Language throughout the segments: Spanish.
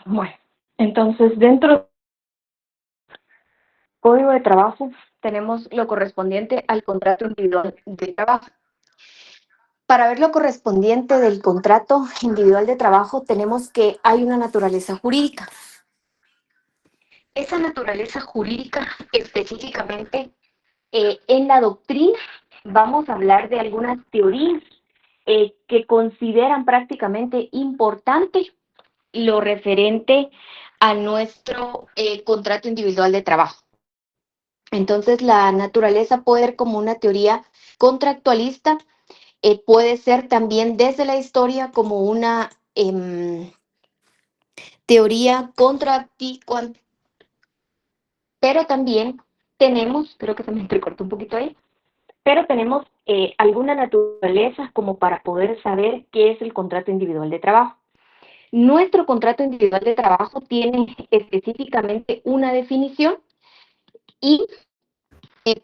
Bueno, entonces dentro del Código de Trabajo tenemos lo correspondiente al contrato individual de trabajo. Para ver lo correspondiente del contrato individual de trabajo tenemos que hay una naturaleza jurídica. Esa naturaleza jurídica específicamente en la doctrina vamos a hablar de algunas teorías que consideran prácticamente importante lo referente a nuestro contrato individual de trabajo. Entonces, la naturaleza puede ser como una teoría contractualista, puede ser también desde la historia como una teoría contractual, pero también tenemos, creo que se me entrecortó un poquito ahí, pero tenemos alguna naturaleza como para poder saber qué es el contrato individual de trabajo. Nuestro contrato individual de trabajo tiene específicamente una definición y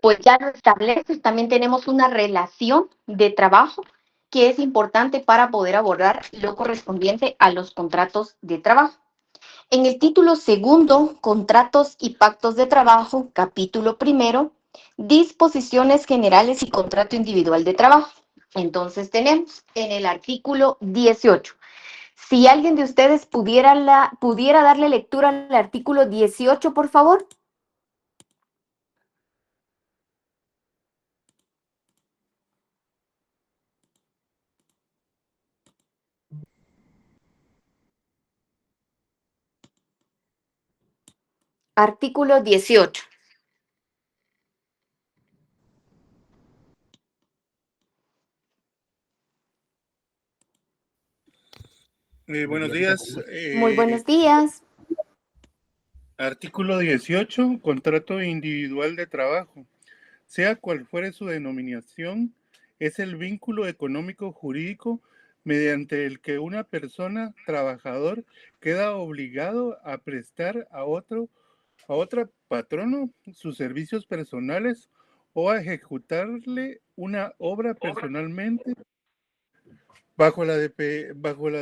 pues ya lo establece. También tenemos una relación de trabajo que es importante para poder abordar lo correspondiente a los contratos de trabajo. En el título segundo, Contratos y Pactos de Trabajo, capítulo primero, Disposiciones Generales y Contrato Individual de Trabajo. Entonces tenemos en el artículo 18. Si alguien de ustedes pudiera darle lectura al artículo 18, por favor. Artículo 18. Buenos días. Muy buenos días. Artículo 18, contrato individual de trabajo. Sea cual fuere su denominación, es el vínculo económico jurídico mediante el que una persona, trabajador, queda obligado a prestar a otro patrono sus servicios personales o a ejecutarle una obra personalmente bajo la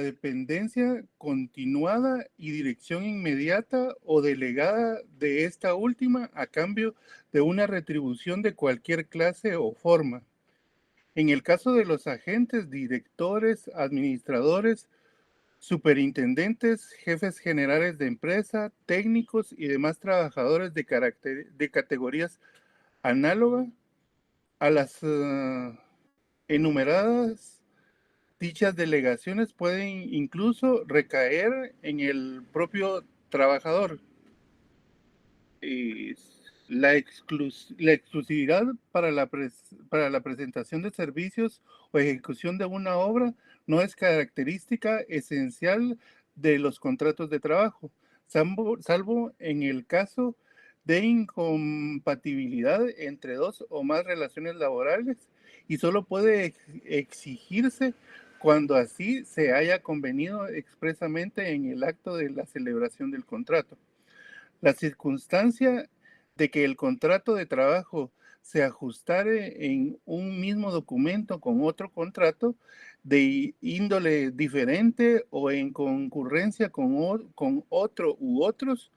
dependencia continuada y dirección inmediata o delegada de esta última a cambio de una retribución de cualquier clase o forma. En el caso de los agentes, directores, administradores, superintendentes, jefes generales de empresa, técnicos y demás trabajadores de categorías análogas a las enumeradas. Dichas delegaciones pueden incluso recaer en el propio trabajador. La exclusividad para la presentación de servicios o ejecución de una obra no es característica esencial de los contratos de trabajo, salvo en el caso de incompatibilidad entre dos o más relaciones laborales, y solo puede exigirse cuando así se haya convenido expresamente en el acto de la celebración del contrato. La circunstancia de que el contrato de trabajo se ajustare en un mismo documento con otro contrato de índole diferente o en concurrencia con otro u otros,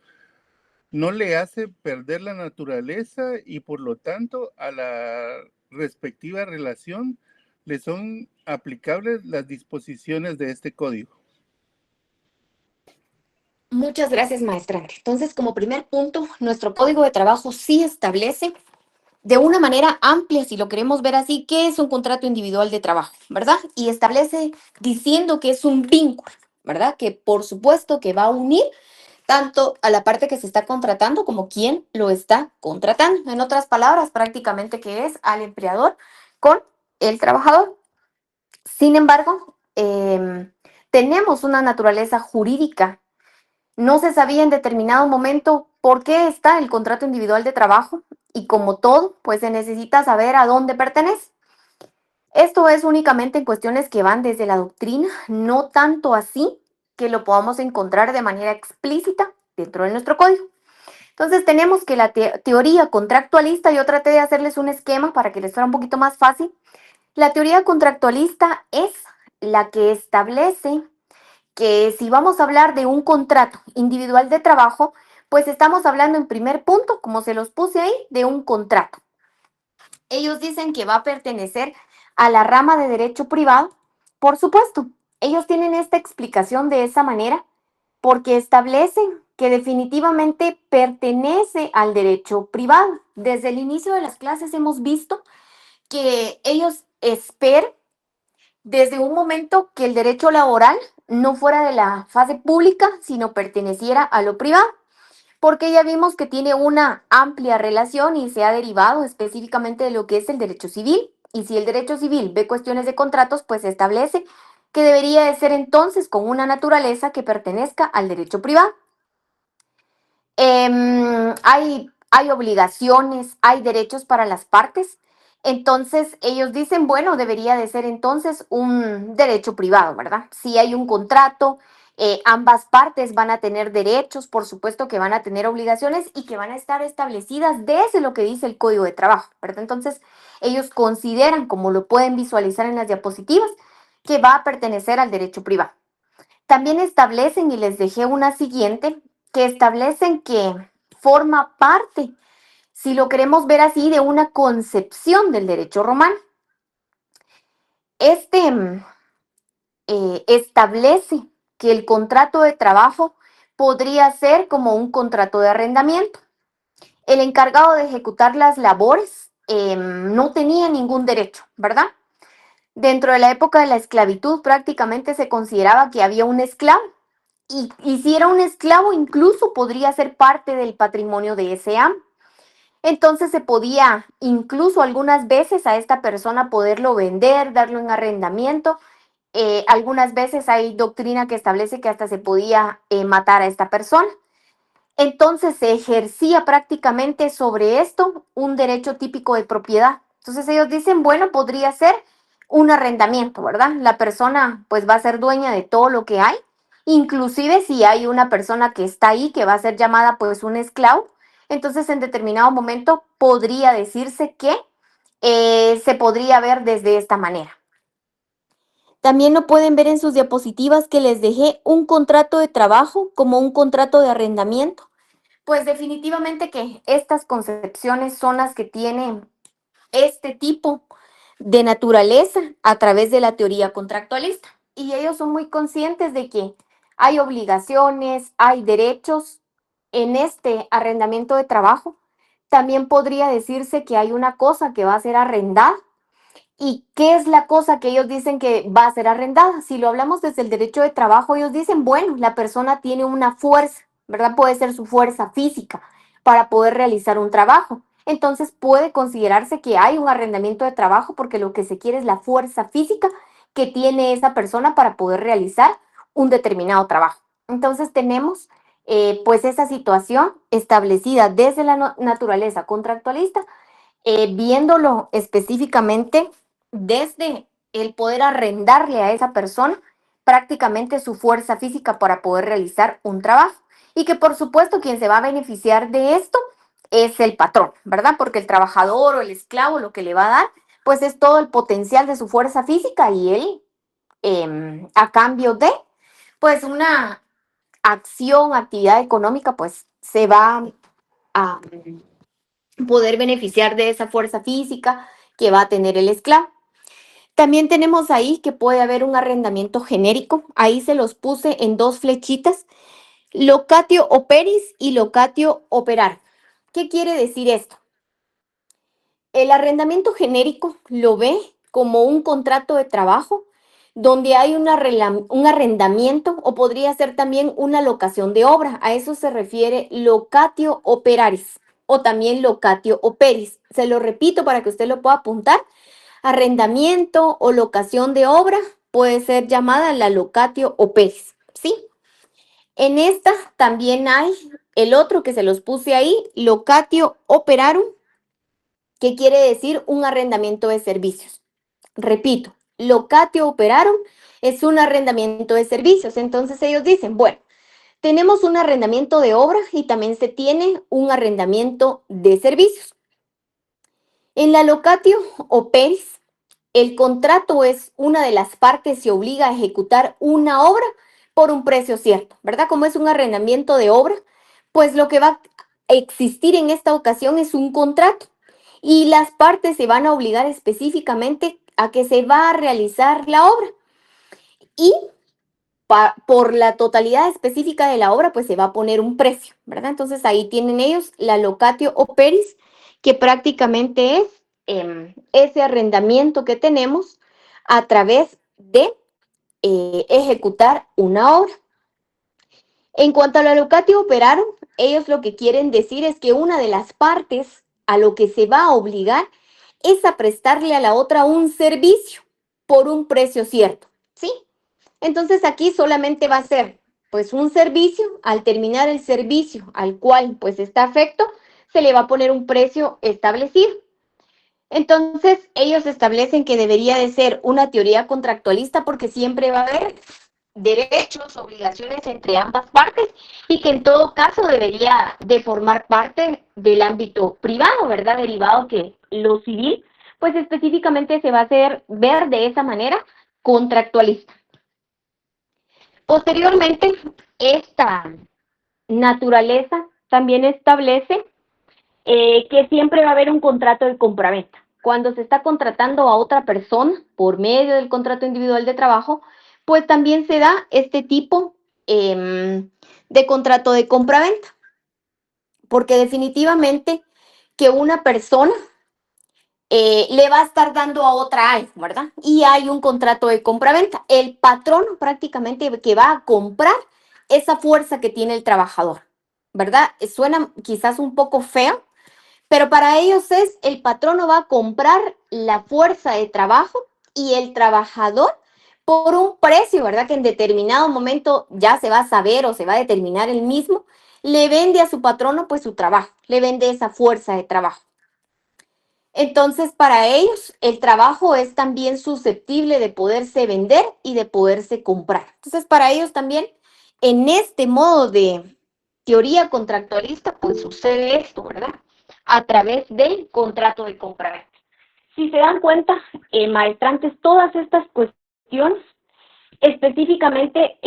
no le hace perder la naturaleza y por lo tanto a la respectiva relación le son aplicables las disposiciones de este código. Muchas gracias, maestra. Entonces, como primer punto, nuestro Código de Trabajo sí establece de una manera amplia, si lo queremos ver así, qué es un contrato individual de trabajo, ¿verdad? Y establece diciendo que es un vínculo, ¿verdad? Que por supuesto que va a unir tanto a la parte que se está contratando como quién lo está contratando. En otras palabras, prácticamente que es al empleador con el trabajador. Sin embargo, tenemos una naturaleza jurídica. No se sabía en determinado momento por qué está el contrato individual de trabajo y como todo, pues se necesita saber a dónde pertenece. Esto es únicamente en cuestiones que van desde la doctrina, no tanto así que lo podamos encontrar de manera explícita dentro de nuestro código. Entonces tenemos que la teoría contractualista, yo traté de hacerles un esquema para que les fuera un poquito más fácil. La teoría contractualista es la que establece que si vamos a hablar de un contrato individual de trabajo, pues estamos hablando en primer punto, como se los puse ahí, de un contrato. Ellos dicen que va a pertenecer a la rama de derecho privado. Por supuesto, ellos tienen esta explicación de esa manera porque establecen que definitivamente pertenece al derecho privado. Desde el inicio de las clases hemos visto que ellos esperan desde un momento que el derecho laboral no fuera de la fase pública, sino perteneciera a lo privado, porque ya vimos que tiene una amplia relación y se ha derivado específicamente de lo que es el derecho civil. Y si el derecho civil ve cuestiones de contratos, pues establece que debería de ser entonces con una naturaleza que pertenezca al derecho privado. Hay obligaciones, hay derechos para las partes. Entonces ellos dicen, bueno, debería de ser entonces un derecho privado, ¿verdad? Si hay un contrato, ambas partes van a tener derechos, por supuesto que van a tener obligaciones y que van a estar establecidas desde lo que dice el Código de Trabajo, ¿verdad? Entonces ellos consideran, como lo pueden visualizar en las diapositivas, que va a pertenecer al derecho privado. También establecen, y les dejé una siguiente, que establecen que forma parte, si lo queremos ver así, de una concepción del derecho romano. Este establece que el contrato de trabajo podría ser como un contrato de arrendamiento. El encargado de ejecutar las labores no tenía ningún derecho, ¿verdad? Dentro de la época de la esclavitud prácticamente se consideraba que había un esclavo y si era un esclavo incluso podría ser parte del patrimonio de ese amo. Entonces se podía incluso algunas veces a esta persona poderlo vender, darlo en arrendamiento. Algunas veces hay doctrina que establece que hasta se podía matar a esta persona. Entonces se ejercía prácticamente sobre esto un derecho típico de propiedad. Entonces ellos dicen, bueno, podría ser un arrendamiento, ¿verdad? La persona pues va a ser dueña de todo lo que hay, inclusive si hay una persona que está ahí que va a ser llamada pues un esclavo, entonces en determinado momento podría decirse que se podría ver desde esta manera. También lo pueden ver en sus diapositivas que les dejé un contrato de trabajo como un contrato de arrendamiento. Pues definitivamente que estas concepciones son las que tienen este tipo de naturaleza a través de la teoría contractualista. Y ellos son muy conscientes de que hay obligaciones, hay derechos en este arrendamiento de trabajo. También podría decirse que hay una cosa que va a ser arrendada. ¿Y qué es la cosa que ellos dicen que va a ser arrendada? Si lo hablamos desde el derecho de trabajo, ellos dicen, bueno, la persona tiene una fuerza, ¿verdad? Puede ser su fuerza física para poder realizar un trabajo. Entonces puede considerarse que hay un arrendamiento de trabajo porque lo que se quiere es la fuerza física que tiene esa persona para poder realizar un determinado trabajo. Entonces tenemos pues esa situación establecida desde la naturaleza contractualista, viéndolo específicamente desde el poder arrendarle a esa persona prácticamente su fuerza física para poder realizar un trabajo. Y que por supuesto quien se va a beneficiar de esto es el patrón, ¿verdad? Porque el trabajador o el esclavo lo que le va a dar, pues es todo el potencial de su fuerza física y él, a cambio de, pues una acción, actividad económica, pues se va a poder beneficiar de esa fuerza física que va a tener el esclavo. También tenemos ahí que puede haber un arrendamiento genérico. Ahí se los puse en dos flechitas. Locatio operis y locatio operar. ¿Qué quiere decir esto? El arrendamiento genérico lo ve como un contrato de trabajo donde hay un arrendamiento o podría ser también una locación de obra. A eso se refiere locatio operaris o también locatio operis. Se lo repito para que usted lo pueda apuntar. Arrendamiento o locación de obra puede ser llamada la locatio operis, ¿sí? En esta también hay el otro que se los puse ahí, locatio operarum, que quiere decir un arrendamiento de servicios. Repito, locatio operarum es un arrendamiento de servicios. Entonces ellos dicen, bueno, tenemos un arrendamiento de obra y también se tiene un arrendamiento de servicios. En la locatio operis, el contrato es una de las partes se obliga a ejecutar una obra por un precio cierto, ¿verdad? Como es un arrendamiento de obra, pues lo que va a existir en esta ocasión es un contrato y las partes se van a obligar específicamente a que se va a realizar la obra y por la totalidad específica de la obra, pues se va a poner un precio, ¿verdad? Entonces ahí tienen ellos la locatio operis, que prácticamente es ese arrendamiento que tenemos a través de ejecutar una obra. En cuanto a la locatio operarum, ellos lo que quieren decir es que una de las partes a lo que se va a obligar es a prestarle a la otra un servicio por un precio cierto, ¿sí? Entonces aquí solamente va a ser pues un servicio, al terminar el servicio al cual pues está afecto, se le va a poner un precio establecido. Entonces ellos establecen que debería de ser una teoría contractualista porque siempre va a haber derechos, obligaciones entre ambas partes y que en todo caso debería de formar parte del ámbito privado, ¿verdad? Derivado que lo civil pues específicamente se va a hacer ver de esa manera contractualista. Posteriormente, esta naturaleza también establece que siempre va a haber un contrato de compraventa. Cuando se está contratando a otra persona por medio del contrato individual de trabajo, pues también se da este tipo de contrato de compraventa, porque definitivamente que una persona le va a estar dando a otra algo, ¿verdad? Y hay un contrato de compraventa. El patrón prácticamente que va a comprar esa fuerza que tiene el trabajador, ¿verdad? Suena quizás un poco feo, pero para ellos es el patrono va a comprar la fuerza de trabajo y el trabajador por un precio, ¿verdad? Que en determinado momento ya se va a saber o se va a determinar el mismo, le vende a su patrono pues su trabajo, le vende esa fuerza de trabajo. Entonces, para ellos, el trabajo es también susceptible de poderse vender y de poderse comprar. Entonces, para ellos también, en este modo de teoría contractualista, pues sucede esto, ¿verdad? A través del contrato de compra. Si se dan cuenta, maestrantes, todas estas cuestiones específicamente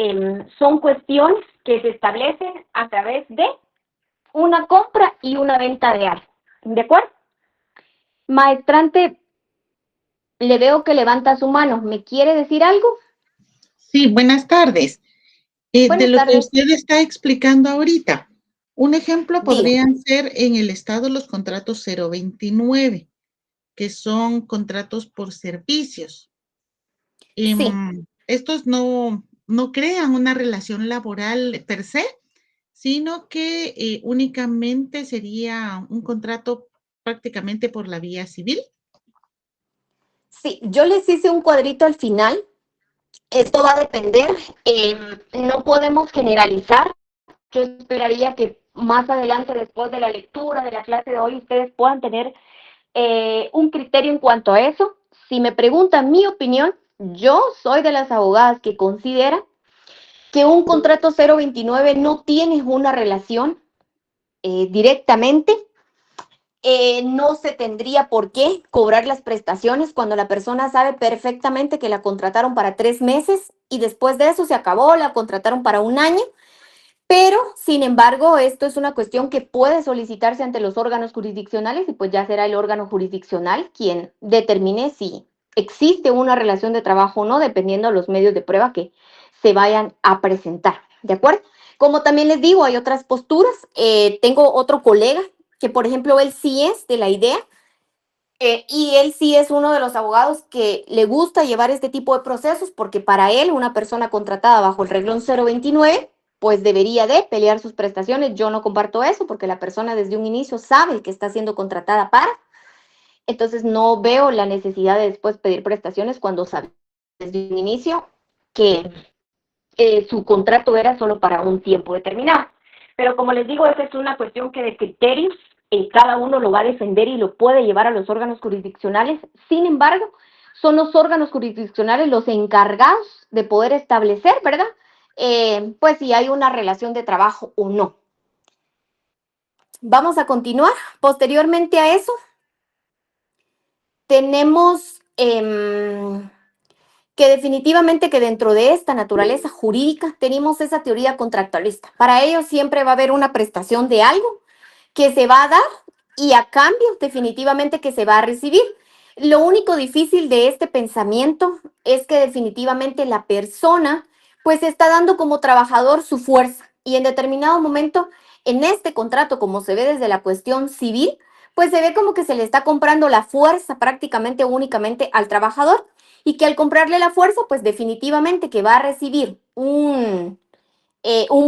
son cuestiones que se establecen a través de una compra y una venta de algo. ¿De acuerdo? Maestrante, le veo que levanta su mano. ¿Me quiere decir algo? Sí, buenas tardes. De Buenas lo que tardes. usted está explicando ahorita, un ejemplo Diga. podrían ser en el estado los contratos 029, que son contratos por servicios. Sí, Estos no crean una relación laboral per se, sino que únicamente sería un contrato prácticamente por la vía civil. sí. Yo les hice un cuadrito al final. Esto va a depender. No podemos generalizar. Yo esperaría que más adelante, después de la lectura de la clase de hoy, ustedes puedan tener un criterio en cuanto a eso. Si me preguntan mi opinión, yo soy de las abogadas que considera que un contrato 029 no tiene una relación directamente. No se tendría por qué cobrar las prestaciones cuando la persona sabe perfectamente que la contrataron para 3 meses y después de eso se acabó, la contrataron para un año. Pero, sin embargo, esto es una cuestión que puede solicitarse ante los órganos jurisdiccionales y pues ya será el órgano jurisdiccional quien determine si existe una relación de trabajo o no, dependiendo de los medios de prueba que se vayan a presentar. ¿De acuerdo? Como también les digo, hay otras posturas. Tengo otro colega que, por ejemplo, él sí es de la idea Y él sí es uno de los abogados que le gusta llevar este tipo de procesos porque para él, una persona contratada bajo el reglón 029, pues debería de pelear sus prestaciones. Yo no comparto eso porque la persona desde un inicio sabe que está siendo contratada para. Entonces no veo la necesidad de después pedir prestaciones cuando sabe desde un inicio que su contrato era solo para un tiempo determinado. Pero como les digo, esa es una cuestión que de criterios cada uno lo va a defender y lo puede llevar a los órganos jurisdiccionales. Sin embargo, son los órganos jurisdiccionales los encargados de poder establecer, ¿verdad? Pues si hay una relación de trabajo o no. Vamos a continuar. Posteriormente a eso, tenemos que definitivamente que dentro de esta naturaleza jurídica tenemos esa teoría contractualista. Para ello siempre va a haber una prestación de algo que se va a dar y a cambio definitivamente que se va a recibir. Lo único difícil de este pensamiento es que definitivamente la persona pues está dando como trabajador su fuerza y en determinado momento en este contrato, como se ve desde la cuestión civil, pues se ve como que se le está comprando la fuerza prácticamente únicamente al trabajador y que al comprarle la fuerza, pues definitivamente que va a recibir un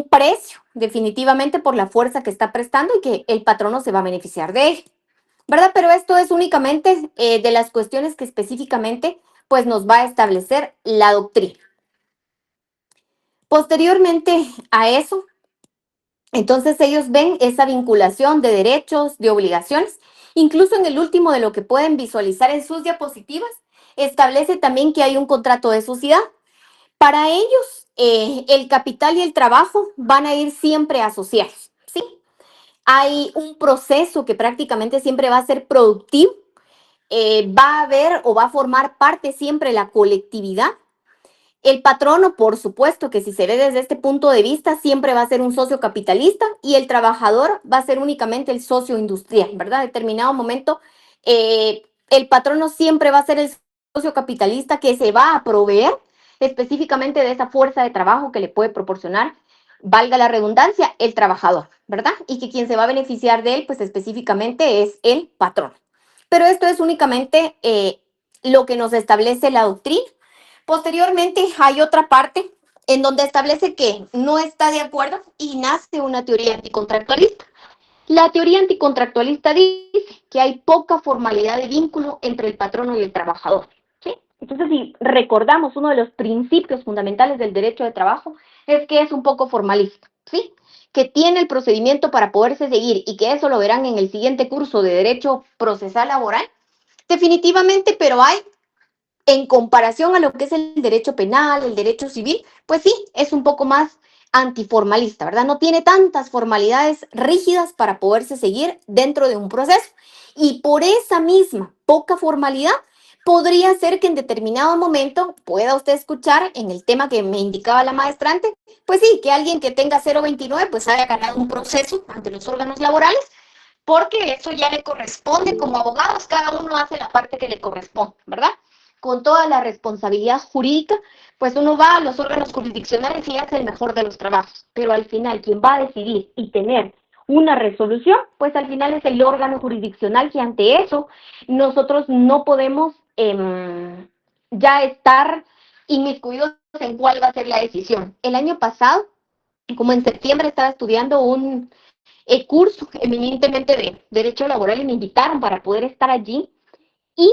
precio definitivamente por la fuerza que está prestando y que el patrono se va a beneficiar de él, ¿verdad? Pero esto es únicamente de las cuestiones que específicamente pues nos va a establecer la doctrina. Posteriormente a eso, entonces ellos ven esa vinculación de derechos, de obligaciones, incluso en el último de lo que pueden visualizar en sus diapositivas, establece también que hay un contrato de sociedad. Para ellos, el capital y el trabajo van a ir siempre asociados, ¿sí? Hay un proceso que prácticamente siempre va a ser productivo, va a haber o va a formar parte siempre la colectividad. El patrono, por supuesto, que si se ve desde este punto de vista, siempre va a ser un socio capitalista y el trabajador va a ser únicamente el socio industrial, ¿verdad? En determinado momento, el patrono siempre va a ser el socio capitalista que se va a proveer específicamente de esa fuerza de trabajo que le puede proporcionar, valga la redundancia, el trabajador, ¿verdad? Y que quien se va a beneficiar de él, pues específicamente es el patrón. Pero esto es únicamente lo que nos establece la doctrina. Posteriormente hay otra parte en donde establece que no está de acuerdo y nace una teoría anticontractualista. La teoría anticontractualista dice que hay poca formalidad de vínculo entre el patrono y el trabajador, ¿sí? Entonces, si recordamos uno de los principios fundamentales del derecho de trabajo, es que es un poco formalista, ¿sí? Que tiene el procedimiento para poderse seguir y que eso lo verán en el siguiente curso de Derecho Procesal Laboral, definitivamente, pero hay en comparación a lo que es el derecho penal, el derecho civil, pues sí, es un poco más antiformalista, ¿verdad? No tiene tantas formalidades rígidas para poderse seguir dentro de un proceso. Y por esa misma poca formalidad, podría ser que en determinado momento pueda usted escuchar en el tema que me indicaba la maestrante, pues sí, que alguien que tenga 029 pues haya ganado un proceso ante los órganos laborales, porque eso ya le corresponde como abogados, cada uno hace la parte que le corresponde, ¿verdad? Con toda la responsabilidad jurídica, pues uno va a los órganos jurisdiccionales y hace el mejor de los trabajos, pero al final quien va a decidir y tener una resolución, pues al final es el órgano jurisdiccional que ante eso nosotros no podemos ya estar inmiscuidos en cuál va a ser la decisión. El año pasado, como en septiembre, estaba estudiando un curso eminentemente de derecho laboral y me invitaron para poder estar allí y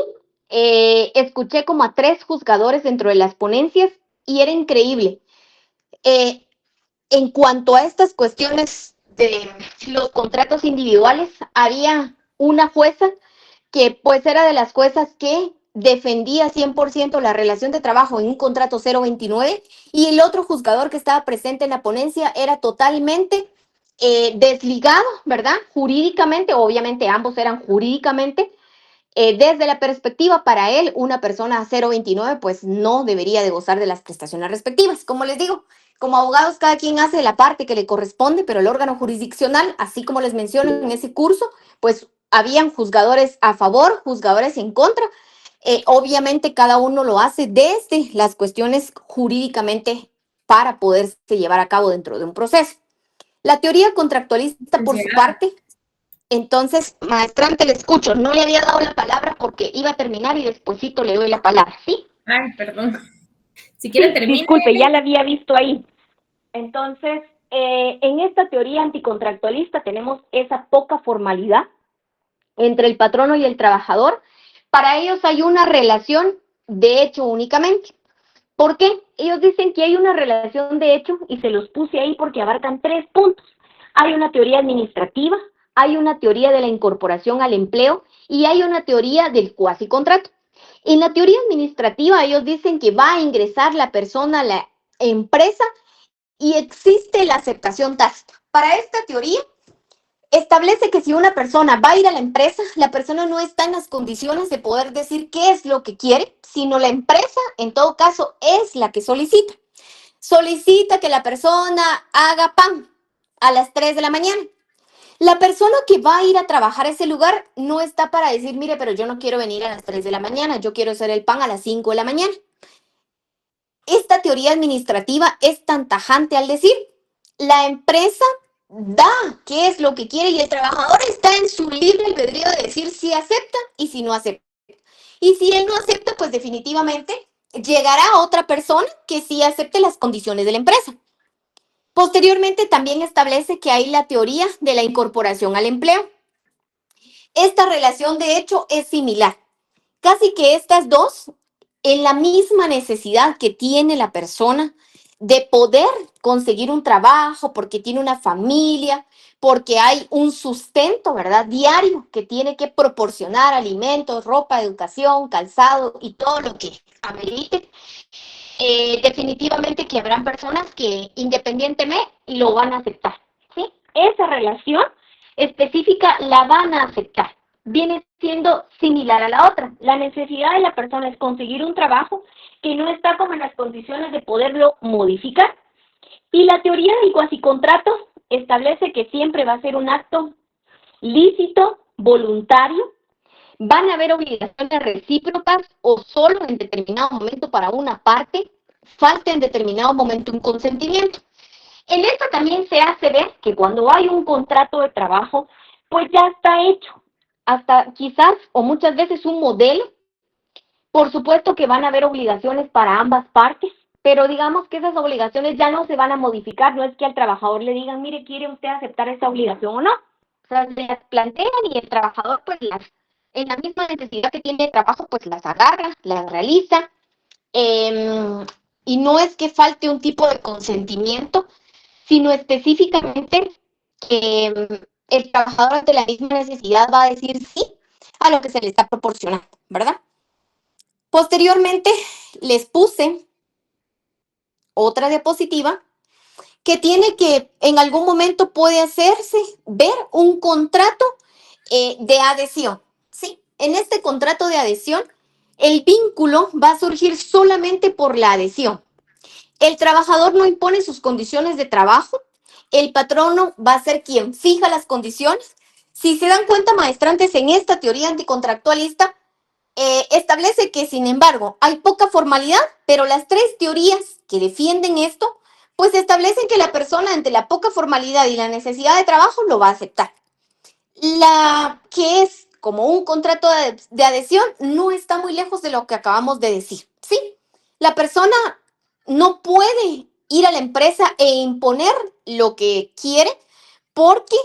escuché como a 3 juzgadores dentro de las ponencias y era increíble. Eh, en cuanto a estas cuestiones de los contratos individuales, había una jueza que pues era de las juezas que defendía 100% la relación de trabajo en un contrato 029 y el otro juzgador que estaba presente en la ponencia era totalmente desligado, ¿verdad? Jurídicamente, obviamente ambos eran jurídicamente, desde la perspectiva para él, una persona 029 pues no debería de gozar de las prestaciones respectivas. Como les digo, como abogados cada quien hace la parte que le corresponde, pero el órgano jurisdiccional, así como les menciono en ese curso, pues habían juzgadores a favor, juzgadores en contra. Obviamente cada uno lo hace desde las cuestiones jurídicamente para poderse llevar a cabo dentro de un proceso. La teoría contractualista, por su parte, Entonces, maestrante, le escucho. No le había dado la palabra porque iba a terminar y despuesito le doy la palabra, ¿sí? Ay, perdón. Si quiere Sí, termine. disculpe, ya la había visto ahí. Entonces, en esta teoría anticontractualista tenemos esa poca formalidad entre el patrono y el trabajador. Para ellos hay una relación de hecho únicamente. ¿Por qué? Ellos dicen que hay una relación de hecho y se los puse ahí porque abarcan 3 puntos. Hay una teoría administrativa, hay una teoría de la incorporación al empleo y hay una teoría del cuasi contrato. En la teoría administrativa ellos dicen que va a ingresar la persona a la empresa y existe la aceptación tácita. Para esta teoría establece que si una persona va a ir a la empresa, la persona no está en las condiciones de poder decir qué es lo que quiere, sino la empresa, en todo caso, es la que solicita. Solicita que la persona haga pan a las 3 de la mañana. La persona que va a ir a trabajar a ese lugar no está para decir, mire, pero yo no quiero venir a las 3 de la mañana, yo quiero hacer el pan a las 5 de la mañana. Esta teoría administrativa es tan tajante al decir, la empresa da qué es lo que quiere y el trabajador está en su libre albedrío de decir si acepta y si no acepta. Y si él no acepta, pues definitivamente llegará otra persona que sí acepte las condiciones de la empresa. Posteriormente también establece que hay la teoría de la incorporación al empleo. Esta relación de hecho es similar. Casi que estas dos, en la misma necesidad que tiene la persona de poder conseguir un trabajo, porque tiene una familia, porque hay un sustento, ¿verdad? Diario que tiene que proporcionar alimentos, ropa, educación, calzado y todo lo que amerite. Definitivamente que habrán personas que independientemente lo van a aceptar, ¿sí? Esa relación específica la van a aceptar. Viene siendo similar a la otra. La necesidad de la persona es conseguir un trabajo que no está como en las condiciones de poderlo modificar. Y la teoría del cuasicontrato establece que siempre va a ser un acto lícito, voluntario. Van a haber obligaciones recíprocas o solo en determinado momento para una parte, falta en determinado momento un consentimiento. En esto también se hace ver que cuando hay un contrato de trabajo, pues ya está hecho, hasta quizás o muchas veces un modelo. Por supuesto que van a haber obligaciones para ambas partes, pero digamos que esas obligaciones ya no se van a modificar, no es que al trabajador le digan, mire, ¿quiere usted aceptar esa obligación o no? O sea, se las plantean y el trabajador pues en la misma necesidad que tiene de trabajo, pues las agarra, las realiza, y no es que falte un tipo de consentimiento, sino específicamente que el trabajador ante la misma necesidad va a decir sí a lo que se le está proporcionando, ¿verdad? Posteriormente les puse otra diapositiva que tiene que en algún momento puede hacerse ver un contrato de adhesión. Sí, en este contrato de adhesión el vínculo va a surgir solamente por la adhesión. El trabajador no impone sus condiciones de trabajo, el patrono va a ser quien fija las condiciones. Si se dan cuenta, maestrantes, en esta teoría anticontractualista, establece que, sin embargo, hay poca formalidad, pero las 3 teorías que defienden esto, pues establecen que la persona ante la poca formalidad y la necesidad de trabajo lo va a aceptar. La que es como un contrato de adhesión no está muy lejos de lo que acabamos de decir, ¿sí? La persona no puede ir a la empresa e imponer lo que quiere porque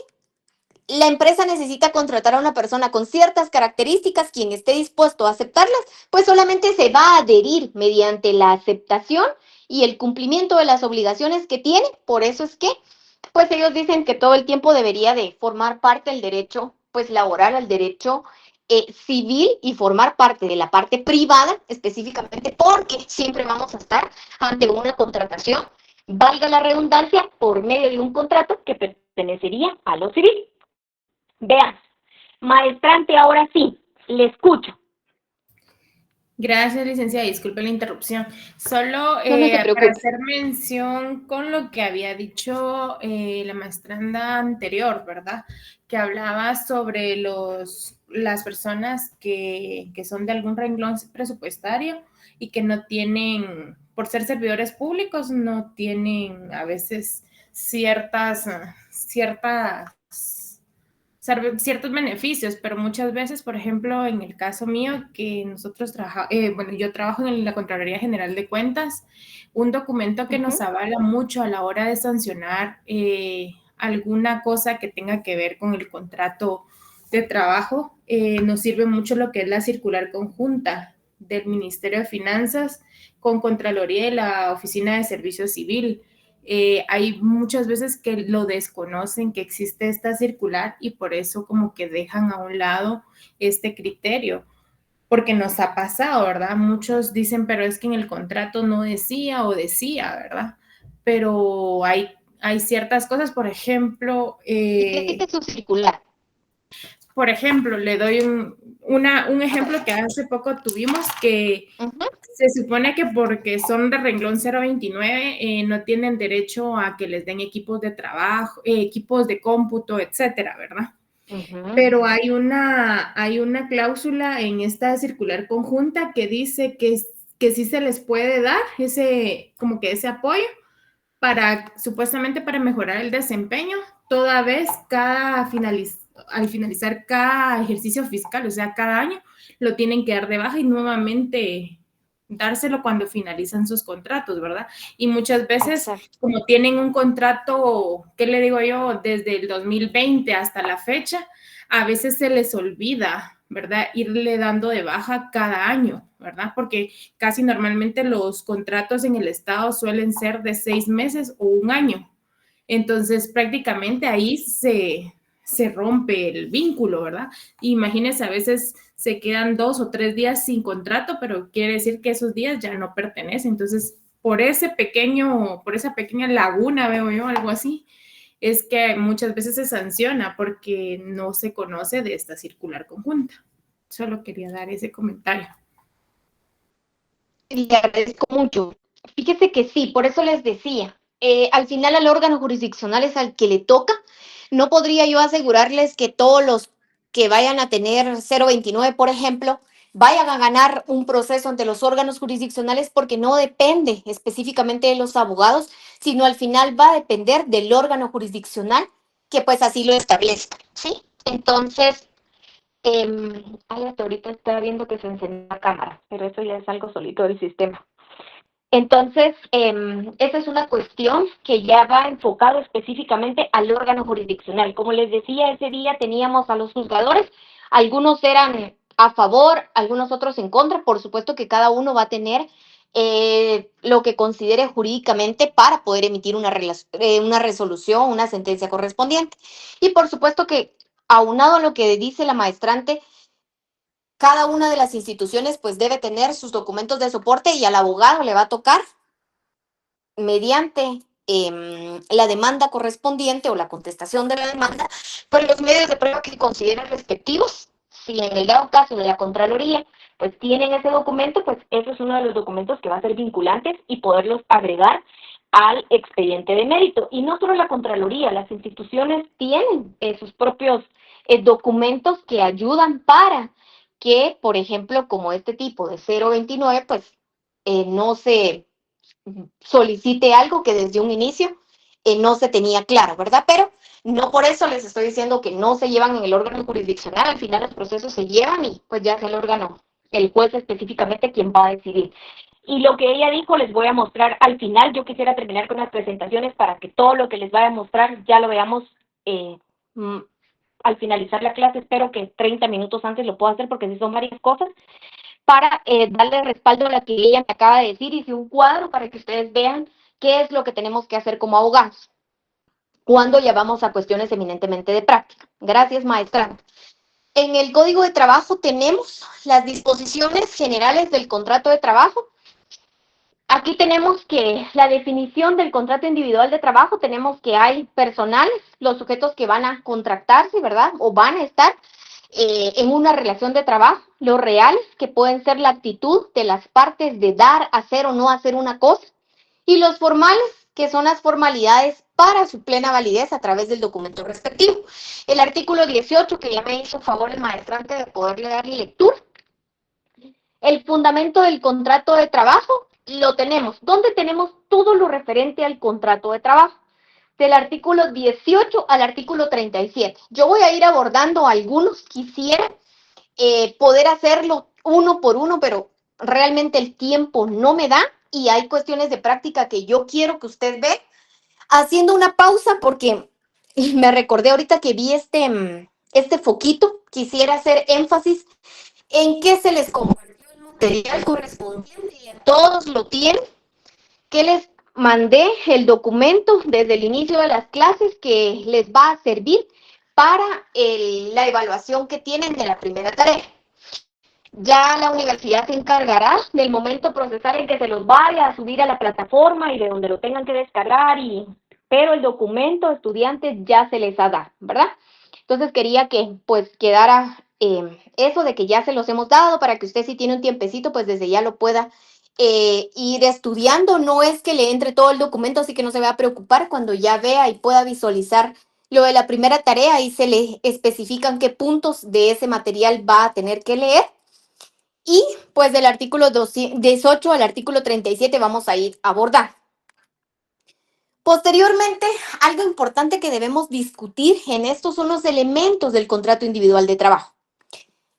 la empresa necesita contratar a una persona con ciertas características, quien esté dispuesto a aceptarlas, pues solamente se va a adherir mediante la aceptación y el cumplimiento de las obligaciones que tiene. Por eso es que, pues ellos dicen que todo el tiempo debería de formar parte del derecho, pues laboral, al derecho civil y formar parte de la parte privada, específicamente porque siempre vamos a estar ante una contratación, valga la redundancia, por medio de un contrato que pertenecería a lo civil. Vean, maestrante, ahora sí, le escucho. Gracias, licenciada. Disculpe la interrupción. Solo No se para preocupe. hacer mención con lo que había dicho la maestranda anterior, ¿verdad? Que hablaba sobre las personas que son de algún renglón presupuestario y que no tienen, por ser servidores públicos, no tienen a veces ciertas ciertos beneficios, pero muchas veces, por ejemplo, en el caso mío, que nosotros yo trabajo en la Contraloría General de Cuentas, un documento que nos avala mucho a la hora de sancionar alguna cosa que tenga que ver con el contrato de trabajo, nos sirve mucho lo que es la circular conjunta del Ministerio de Finanzas con Contraloría y la Oficina de Servicio Civil. Hay muchas veces que lo desconocen que existe esta circular y por eso como que dejan a un lado este criterio, porque nos ha pasado, ¿verdad? Muchos dicen, pero es que en el contrato no decía o decía, ¿verdad? Pero hay ciertas cosas, por ejemplo, ¿Y qué dice su circular? por ejemplo, le doy un ejemplo que hace poco tuvimos que se supone que porque son de renglón 029 no tienen derecho a que les den equipos de trabajo, equipos de cómputo, etcétera, ¿verdad? Pero hay una cláusula en esta circular conjunta que dice que sí se les puede dar como que ese apoyo supuestamente para mejorar el desempeño, toda vez al finalizar cada ejercicio fiscal, o sea, cada año, lo tienen que dar de baja y nuevamente dárselo cuando finalizan sus contratos, ¿verdad? Y muchas veces, como tienen un contrato, ¿qué le digo yo? Desde el 2020 hasta la fecha, a veces se les olvida, ¿verdad? Irle dando de baja cada año, ¿verdad? Porque casi normalmente los contratos en el Estado suelen ser de 6 meses o un año. Entonces, prácticamente ahí se rompe el vínculo, ¿verdad? Imagínense, a veces se quedan 2 o 3 días sin contrato, pero quiere decir que esos días ya no pertenecen. Entonces, por esa pequeña laguna, veo yo, algo así, es que muchas veces se sanciona porque no se conoce de esta circular conjunta. Solo quería dar ese comentario. Le agradezco mucho. Fíjese que sí, por eso les decía, al final al órgano jurisdiccional es al que le toca. No podría yo asegurarles que todos los que vayan a tener 029, por ejemplo, vayan a ganar un proceso ante los órganos jurisdiccionales porque no depende específicamente de los abogados, sino al final va a depender del órgano jurisdiccional que pues así lo establezca, ¿sí? Entonces, hasta ahorita estaba viendo que se encendió la cámara, pero eso ya es algo solito del sistema. Entonces, esa es una cuestión que ya va enfocado específicamente al órgano jurisdiccional. Como les decía, ese día teníamos a los juzgadores, algunos eran a favor, algunos otros en contra. Por supuesto que cada uno va a tener lo que considere jurídicamente para poder emitir una resolución, una sentencia correspondiente. Y por supuesto que, aunado a lo que dice la maestrante, cada una de las instituciones pues debe tener sus documentos de soporte y al abogado le va a tocar mediante la demanda correspondiente o la contestación de la demanda, pues los medios de prueba que consideren respectivos. Si en el dado caso de la Contraloría pues tienen ese documento, pues eso es uno de los documentos que va a ser vinculantes y poderlos agregar al expediente de mérito. Y no solo la Contraloría, las instituciones tienen sus propios documentos que ayudan para que, por ejemplo, como este tipo de 029, pues no se solicite algo que desde un inicio no se tenía claro, ¿verdad? Pero no por eso les estoy diciendo que no se llevan en el órgano jurisdiccional, al final los procesos se llevan y pues ya es el órgano, el juez específicamente quien va a decidir. Y lo que ella dijo les voy a mostrar al final. Yo quisiera terminar con las presentaciones para que todo lo que les vaya a mostrar ya lo veamos al finalizar la clase. Espero que 30 minutos antes lo pueda hacer porque sí son varias cosas, para darle respaldo a lo que ella me acaba de decir. Hice un cuadro para que ustedes vean qué es lo que tenemos que hacer como abogados cuando ya vamos a cuestiones eminentemente de práctica. Gracias, maestra. En el Código de Trabajo tenemos las disposiciones generales del contrato de trabajo. Aquí tenemos que la definición del contrato individual de trabajo, tenemos que hay personales, los sujetos que van a contratarse, ¿verdad? O van a estar en una relación de trabajo, los reales, que pueden ser la actitud de las partes de dar, hacer o no hacer una cosa, y los formales, que son las formalidades para su plena validez a través del documento respectivo. El artículo 18, que ya me hizo favor el maestrante de poderle darle lectura. El fundamento del contrato de trabajo lo tenemos. ¿Dónde tenemos todo lo referente al contrato de trabajo? del artículo 18 al artículo 37. Yo voy a ir abordando algunos, quisiera poder hacerlo uno por uno, pero realmente el tiempo no me da y hay cuestiones de práctica que yo quiero que usted vea. Haciendo una pausa porque me recordé ahorita que vi este foquito, quisiera hacer énfasis en que se les compartió el material correspondiente y todos lo tienen, que les mandé el documento desde el inicio de las clases que les va a servir para la evaluación que tienen de la primera tarea. Ya la universidad se encargará del momento procesal en que se los vaya a subir a la plataforma y de donde lo tengan que descargar, pero el documento a estudiantes ya se les ha dado, ¿verdad? Entonces quería que pues quedara eso de que ya se los hemos dado para que usted si tiene un tiempecito pues desde ya lo pueda ir estudiando. No es que le entre todo el documento, así que no se va a preocupar cuando ya vea y pueda visualizar lo de la primera tarea y se le especifican qué puntos de ese material va a tener que leer. Y pues del artículo 18 al artículo 37 vamos a ir a abordar. Posteriormente, algo importante que debemos discutir en estos son los elementos del contrato individual de trabajo.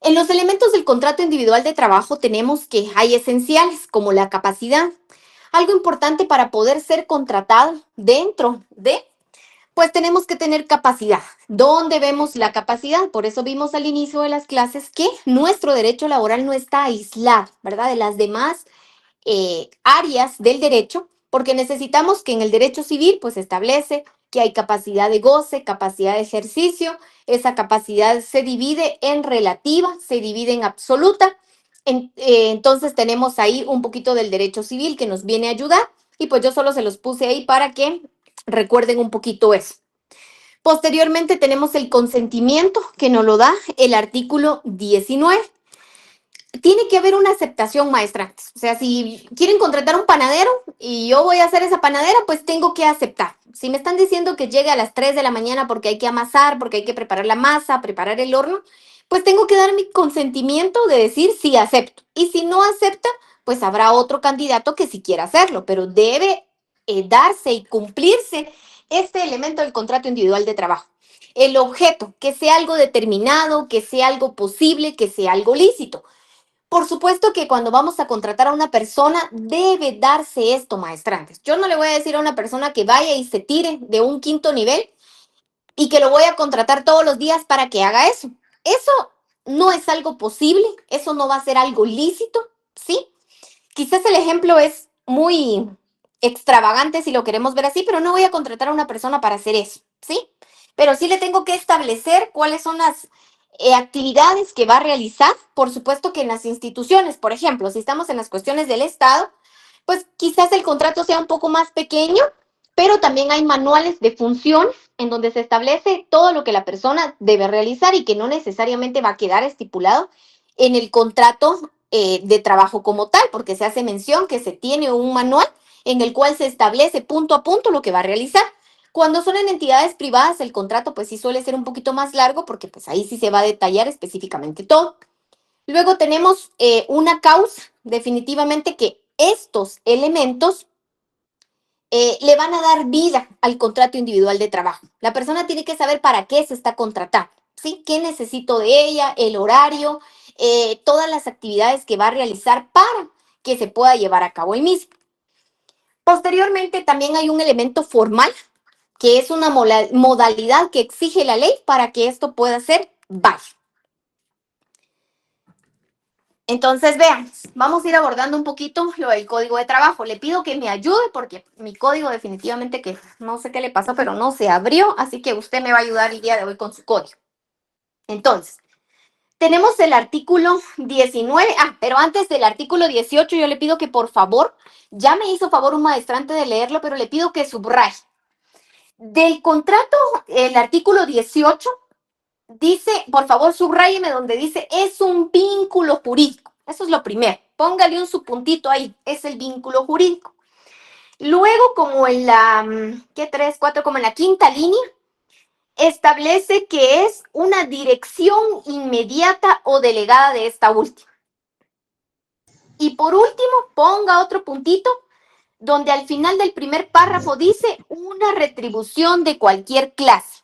En los elementos del contrato individual de trabajo tenemos que hay esenciales como la capacidad. Algo importante para poder ser contratado dentro de, pues tenemos que tener capacidad. ¿Dónde vemos la capacidad? Por eso vimos al inicio de las clases que nuestro derecho laboral no está aislado, ¿verdad? De las demás áreas del derecho, porque necesitamos que en el derecho civil pues establece que hay capacidad de goce, capacidad de ejercicio, esa capacidad se divide en relativa, se divide en absoluta, entonces tenemos ahí un poquito del derecho civil que nos viene a ayudar y pues yo solo se los puse ahí para que recuerden un poquito eso. Posteriormente tenemos el consentimiento que nos lo da el artículo 19. Tiene que haber una aceptación, maestra. O sea, si quieren contratar un panadero y yo voy a hacer esa panadera, pues tengo que aceptar. Si me están diciendo que llegue a las 3 de la mañana porque hay que amasar, porque hay que preparar la masa, preparar el horno, pues tengo que dar mi consentimiento de decir sí acepto. Y si no acepta, pues habrá otro candidato que sí quiera hacerlo, pero debe darse y cumplirse este elemento del contrato individual de trabajo. El objeto, que sea algo determinado, que sea algo posible, que sea algo lícito. Por supuesto que cuando vamos a contratar a una persona debe darse esto, maestrantes. Yo no le voy a decir a una persona que vaya y se tire de un 5º nivel y que lo voy a contratar todos los días para que haga eso. Eso no es algo posible, eso no va a ser algo lícito, ¿sí? Quizás el ejemplo es muy extravagante si lo queremos ver así, pero no voy a contratar a una persona para hacer eso, ¿sí? Pero sí le tengo que establecer cuáles son las actividades que va a realizar. Por supuesto que en las instituciones, por ejemplo, si estamos en las cuestiones del Estado, pues quizás el contrato sea un poco más pequeño, pero también hay manuales de funciones en donde se establece todo lo que la persona debe realizar y que no necesariamente va a quedar estipulado en el contrato de trabajo como tal, porque se hace mención que se tiene un manual en el cual se establece punto a punto lo que va a realizar. Cuando son en entidades privadas, el contrato pues sí suele ser un poquito más largo porque pues ahí sí se va a detallar específicamente todo. Luego tenemos una causa, definitivamente que estos elementos le van a dar vida al contrato individual de trabajo. La persona tiene que saber para qué se está contratando, ¿sí? ¿Qué necesito de ella? El horario, todas las actividades que va a realizar para que se pueda llevar a cabo el mismo. Posteriormente también hay un elemento formal que es una modalidad que exige la ley para que esto pueda ser válido. Entonces, vean, vamos a ir abordando un poquito lo del código de trabajo. Le pido que me ayude porque mi código definitivamente que no sé qué le pasó, pero no se abrió, así que usted me va a ayudar el día de hoy con su código. Entonces, tenemos el artículo 19, pero antes del artículo 18 yo le pido que por favor, ya me hizo favor un maestrante de leerlo, pero le pido que subraye. Del contrato, el artículo 18 dice, por favor, subráyeme donde dice, es un vínculo jurídico. Eso es lo primero. Póngale un subpuntito ahí, es el vínculo jurídico. Luego, como en la, ¿qué? 3, 4, como en la 5ª línea, establece que es una dirección inmediata o delegada de esta última. Y por último, ponga otro puntito, donde al final del primer párrafo dice una retribución de cualquier clase.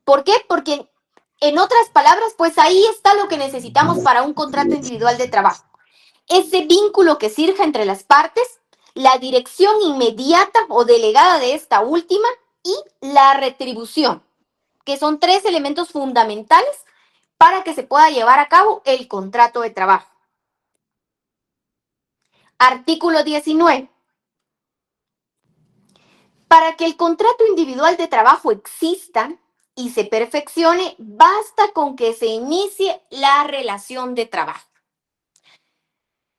¿Por qué? Porque en otras palabras, pues ahí está lo que necesitamos para un contrato individual de trabajo. Ese vínculo que surja entre las partes, la dirección inmediata o delegada de esta última y la retribución, que son 3 elementos fundamentales para que se pueda llevar a cabo el contrato de trabajo. Artículo 19. Para que el contrato individual de trabajo exista y se perfeccione, basta con que se inicie la relación de trabajo.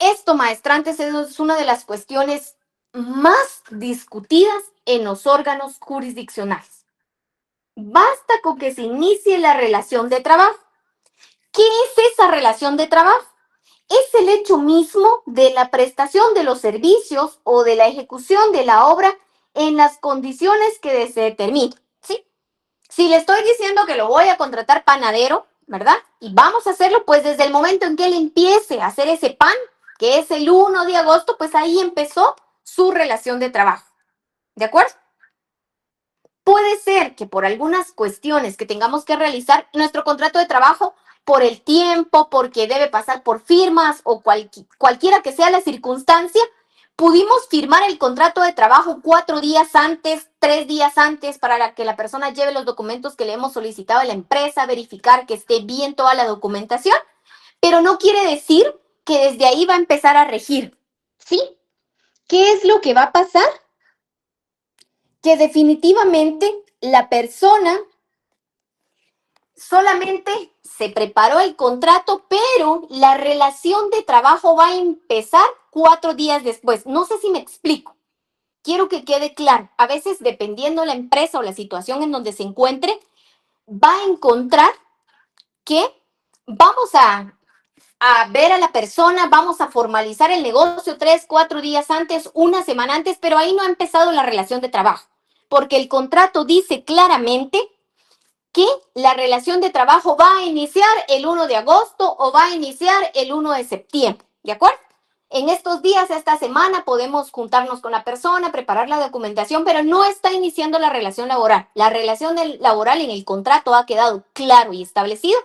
Esto, maestrantes, es una de las cuestiones más discutidas en los órganos jurisdiccionales. Basta con que se inicie la relación de trabajo. ¿Qué es esa relación de trabajo? Es el hecho mismo de la prestación de los servicios o de la ejecución de la obra en las condiciones que se determinen, ¿sí? Si le estoy diciendo que lo voy a contratar panadero, ¿verdad? Y vamos a hacerlo, pues desde el momento en que él empiece a hacer ese pan, que es el 1 de agosto, pues ahí empezó su relación de trabajo. ¿De acuerdo? Puede ser que por algunas cuestiones que tengamos que realizar, nuestro contrato de trabajo, por el tiempo, porque debe pasar por firmas o cualquiera que sea la circunstancia, pudimos firmar el contrato de trabajo 4 días antes, 3 días antes, para que la persona lleve los documentos que le hemos solicitado a la empresa, verificar que esté bien toda la documentación, pero no quiere decir que desde ahí va a empezar a regir, ¿sí? ¿Qué es lo que va a pasar? Que definitivamente la persona solamente se preparó el contrato, pero la relación de trabajo va a empezar 4 días después. No sé si me explico. Quiero que quede claro. A veces, dependiendo la empresa o la situación en donde se encuentre, va a encontrar que vamos a ver a la persona, vamos a formalizar el negocio 3, 4 días antes, una semana antes, pero ahí no ha empezado la relación de trabajo, porque el contrato dice claramente que la relación de trabajo va a iniciar el 1 de agosto o va a iniciar el 1 de septiembre, ¿de acuerdo? En estos días, esta semana, podemos juntarnos con la persona, preparar la documentación, pero no está iniciando la relación laboral. La relación laboral en el contrato ha quedado claro y establecido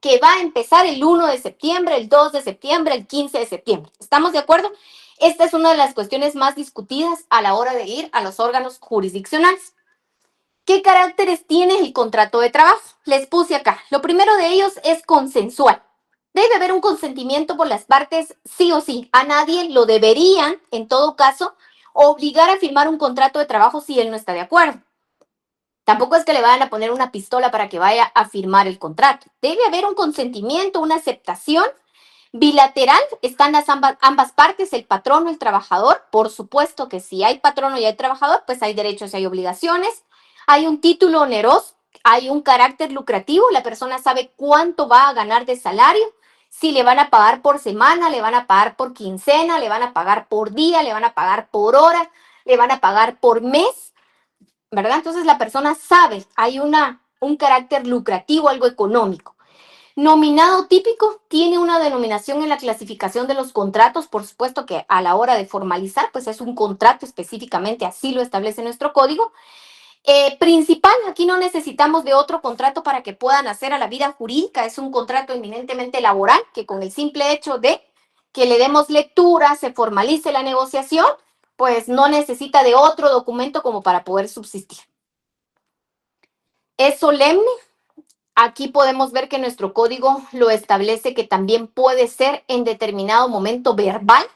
que va a empezar el 1 de septiembre, el 2 de septiembre, el 15 de septiembre. ¿Estamos de acuerdo? Esta es una de las cuestiones más discutidas a la hora de ir a los órganos jurisdiccionales. ¿Qué caracteres tiene el contrato de trabajo? Les puse acá. Lo primero de ellos es consensual. Debe haber un consentimiento por las partes, sí o sí. A nadie lo deberían, en todo caso, obligar a firmar un contrato de trabajo si él no está de acuerdo. Tampoco es que le vayan a poner una pistola para que vaya a firmar el contrato. Debe haber un consentimiento, una aceptación bilateral. Están ambas partes, el patrono, el trabajador. Por supuesto que si hay patrono y hay trabajador, pues hay derechos y hay obligaciones. Hay un título oneroso, hay un carácter lucrativo. La persona sabe cuánto va a ganar de salario. Si le van a pagar por semana, le van a pagar por quincena, le van a pagar por día, le van a pagar por hora, le van a pagar por mes, ¿verdad? Entonces la persona sabe, hay un carácter lucrativo, algo económico. Nominado típico tiene una denominación en la clasificación de los contratos, por supuesto que a la hora de formalizar, pues es un contrato específicamente, así lo establece nuestro código. Principal, aquí no necesitamos de otro contrato para que puedan hacer a la vida jurídica, es un contrato eminentemente laboral, que con el simple hecho de que le demos lectura, se formalice la negociación, pues no necesita de otro documento como para poder subsistir. Es solemne. Aquí podemos ver que nuestro código lo establece que también puede ser en determinado momento verbal.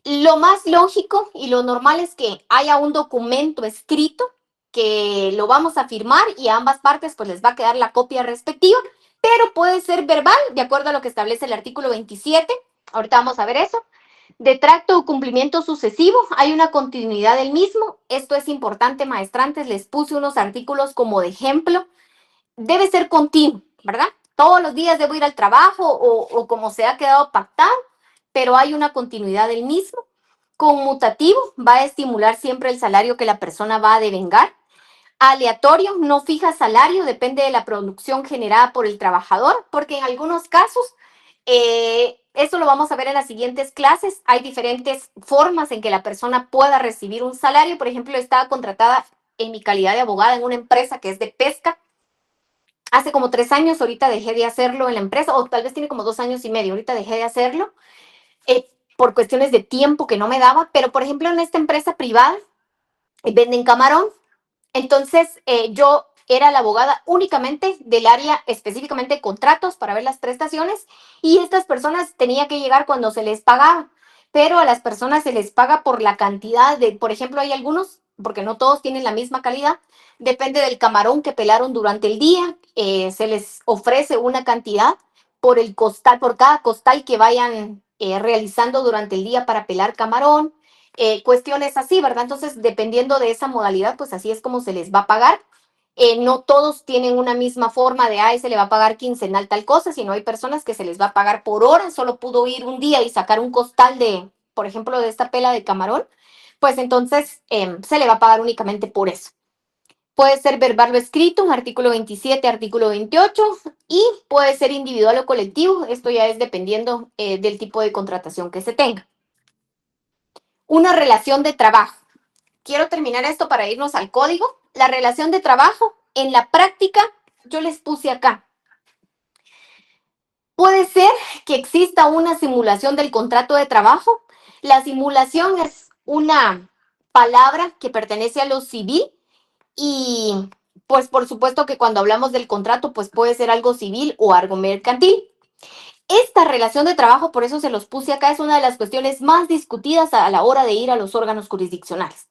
Lo más lógico y lo normal es que haya un documento escrito que lo vamos a firmar y a ambas partes pues les va a quedar la copia respectiva, pero puede ser verbal de acuerdo a lo que establece el artículo 27. Ahorita vamos a ver eso. De tracto o cumplimiento sucesivo, hay una continuidad del mismo. Esto es importante, maestrantes. Les puse unos artículos como de ejemplo. Debe ser continuo, ¿verdad? Todos los días debo ir al trabajo o como se ha quedado pactado, pero hay una continuidad del mismo. Conmutativo, va a estimular siempre el salario que la persona va a devengar. Aleatorio, no fija salario, depende de la producción generada por el trabajador, porque en algunos casos Eso lo vamos a ver en las siguientes clases. Hay diferentes formas en que la persona pueda recibir un salario. Por ejemplo, estaba contratada en mi calidad de abogada en una empresa que es de pesca. Hace como 3 años, ahorita dejé de hacerlo en la empresa, o tal vez tiene como 2 años y medio, ahorita dejé de hacerlo por cuestiones de tiempo que no me daba. Pero, por ejemplo, en esta empresa privada venden camarón. Entonces, yo era la abogada únicamente del área específicamente de contratos para ver las prestaciones, y estas personas tenía que llegar cuando se les pagaba, pero a las personas se les paga por la cantidad de, por ejemplo, hay algunos, porque no todos tienen la misma calidad, depende del camarón que pelaron durante el día, se les ofrece una cantidad por el costal, por cada costal que vayan realizando durante el día para pelar camarón. Cuestiones así, ¿verdad? Entonces, dependiendo de esa modalidad, pues así es como se les va a pagar. No todos tienen una misma forma de, ay, se le va a pagar quincenal tal cosa, sino hay personas que se les va a pagar por hora. Solo pudo ir un día y sacar un costal de, por ejemplo, de esta pela de camarón, pues entonces se le va a pagar únicamente por eso. Puede ser verbal o escrito, un artículo 27, artículo 28, y puede ser individual o colectivo. Esto ya es dependiendo del tipo de contratación que se tenga. Una relación de trabajo. Quiero terminar esto para irnos al código. La relación de trabajo, en la práctica, yo les puse acá. Puede ser que exista una simulación del contrato de trabajo. La simulación es una palabra que pertenece a lo civil y, pues, por supuesto que cuando hablamos del contrato, pues puede ser algo civil o algo mercantil. Esta relación de trabajo, por eso se los puse acá, es una de las cuestiones más discutidas a la hora de ir a los órganos jurisdiccionales.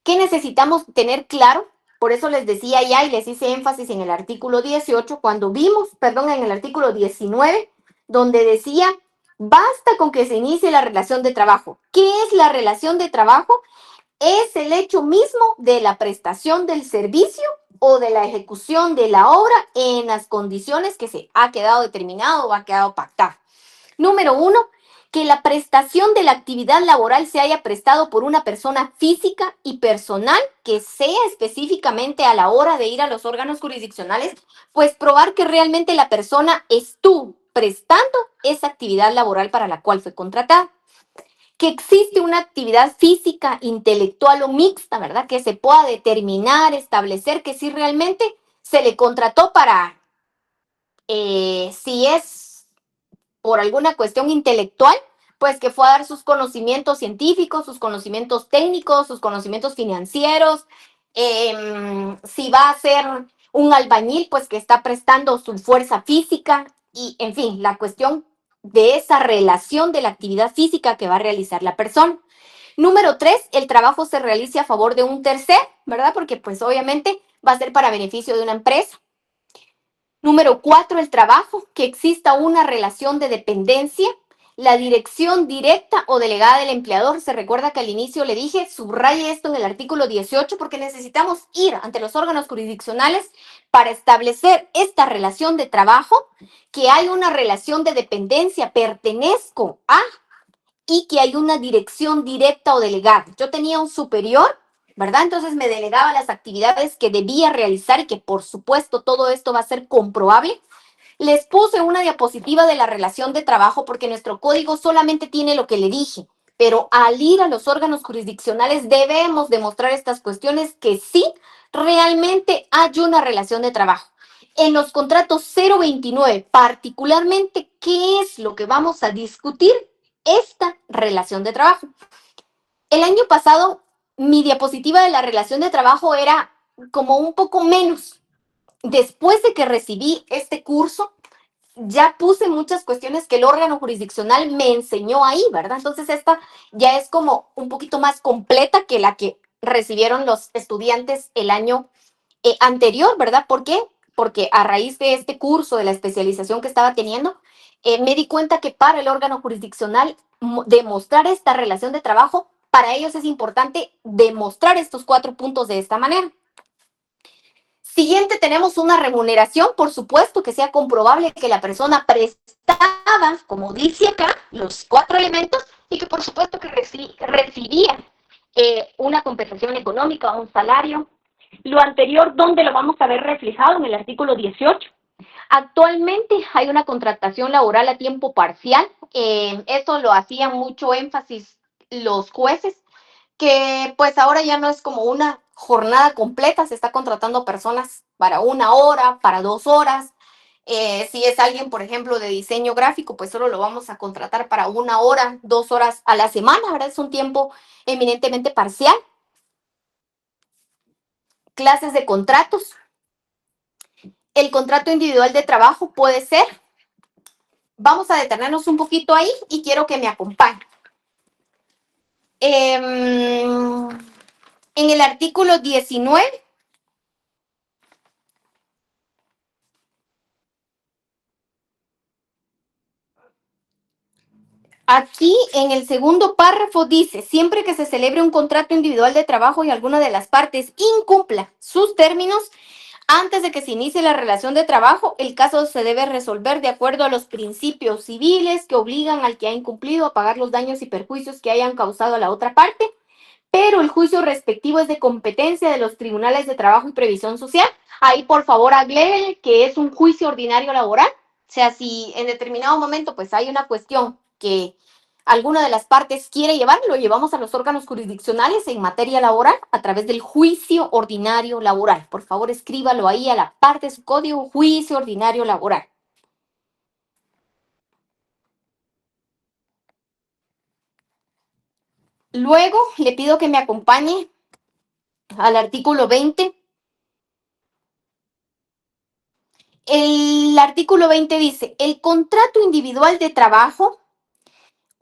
¿Qué necesitamos tener claro? Por eso les decía ya y les hice énfasis en el artículo 18, cuando vimos, perdón, en el artículo 19, donde decía, basta con que se inicie la relación de trabajo. ¿Qué es la relación de trabajo? Es el hecho mismo de la prestación del servicio o de la ejecución de la obra en las condiciones que se ha quedado determinado o ha quedado pactado. Número 1, que la prestación de la actividad laboral se haya prestado por una persona física y personal que sea específicamente a la hora de ir a los órganos jurisdiccionales, pues probar que realmente la persona estuvo prestando esa actividad laboral para la cual fue contratada. Que existe una actividad física, intelectual o mixta, ¿verdad? Que se pueda determinar, establecer que sí realmente se le contrató para, si es por alguna cuestión intelectual, pues que fue a dar sus conocimientos científicos, sus conocimientos técnicos, sus conocimientos financieros. Si va a ser un albañil, pues que está prestando su fuerza física y, en fin, la cuestión de esa relación de la actividad física que va a realizar la persona. Número 3, el trabajo se realice a favor de un tercero, ¿verdad? Porque pues obviamente va a ser para beneficio de una empresa. Número 4, el trabajo, que exista una relación de dependencia. La dirección directa o delegada del empleador. Se recuerda que al inicio le dije, subraye esto en el artículo 18 porque necesitamos ir ante los órganos jurisdiccionales para establecer esta relación de trabajo, que hay una relación de dependencia, pertenezco a, y que hay una dirección directa o delegada. Yo tenía un superior, ¿verdad? Entonces me delegaba las actividades que debía realizar y que por supuesto todo esto va a ser comprobable. Les puse una diapositiva de la relación de trabajo porque nuestro código solamente tiene lo que le dije, pero al ir a los órganos jurisdiccionales debemos demostrar estas cuestiones que sí, realmente hay una relación de trabajo. En los contratos 029, particularmente, ¿qué es lo que vamos a discutir? Esta relación de trabajo. El año pasado, mi diapositiva de la relación de trabajo era como un poco menos. Después de que recibí este curso, ya puse muchas cuestiones que el órgano jurisdiccional me enseñó ahí, ¿verdad? Entonces esta ya es como un poquito más completa que la que recibieron los estudiantes el año anterior, ¿verdad? ¿Por qué? Porque a raíz de este curso, de la especialización que estaba teniendo, me di cuenta que para el órgano jurisdiccional demostrar esta relación de trabajo, para ellos es importante demostrar estos 4 puntos de esta manera. Siguiente, tenemos una remuneración, por supuesto, que sea comprobable que la persona prestaba, como dice acá, los 4 elementos, y que por supuesto que recibía una compensación económica, un salario. Lo anterior, ¿dónde lo vamos a ver reflejado? En el artículo 18. Actualmente hay una contratación laboral a tiempo parcial. Eso lo hacían mucho énfasis los jueces, que pues ahora ya no es como una jornada completa, se está contratando personas para 1 hora, para 2 horas. Si es alguien, por ejemplo, de diseño gráfico, pues solo lo vamos a contratar para 1 hora, 2 horas a la semana, ¿verdad? Es un tiempo eminentemente parcial. Clases de contratos. El contrato individual de trabajo puede ser, vamos a detenernos un poquito ahí y quiero que me acompañen. En el artículo 19, aquí en el segundo párrafo dice, siempre que se celebre un contrato individual de trabajo y alguna de las partes incumpla sus términos, antes de que se inicie la relación de trabajo, el caso se debe resolver de acuerdo a los principios civiles que obligan al que ha incumplido a pagar los daños y perjuicios que hayan causado a la otra parte, pero el juicio respectivo es de competencia de los tribunales de trabajo y previsión social. Ahí, por favor, agregue que es un juicio ordinario laboral. O sea, si en determinado momento pues hay una cuestión que alguna de las partes quiere llevar, lo llevamos a los órganos jurisdiccionales en materia laboral a través del juicio ordinario laboral. Por favor, escríbalo ahí a la parte de su código, juicio ordinario laboral. Luego, le pido que me acompañe al artículo 20. El artículo 20 dice, el contrato individual de trabajo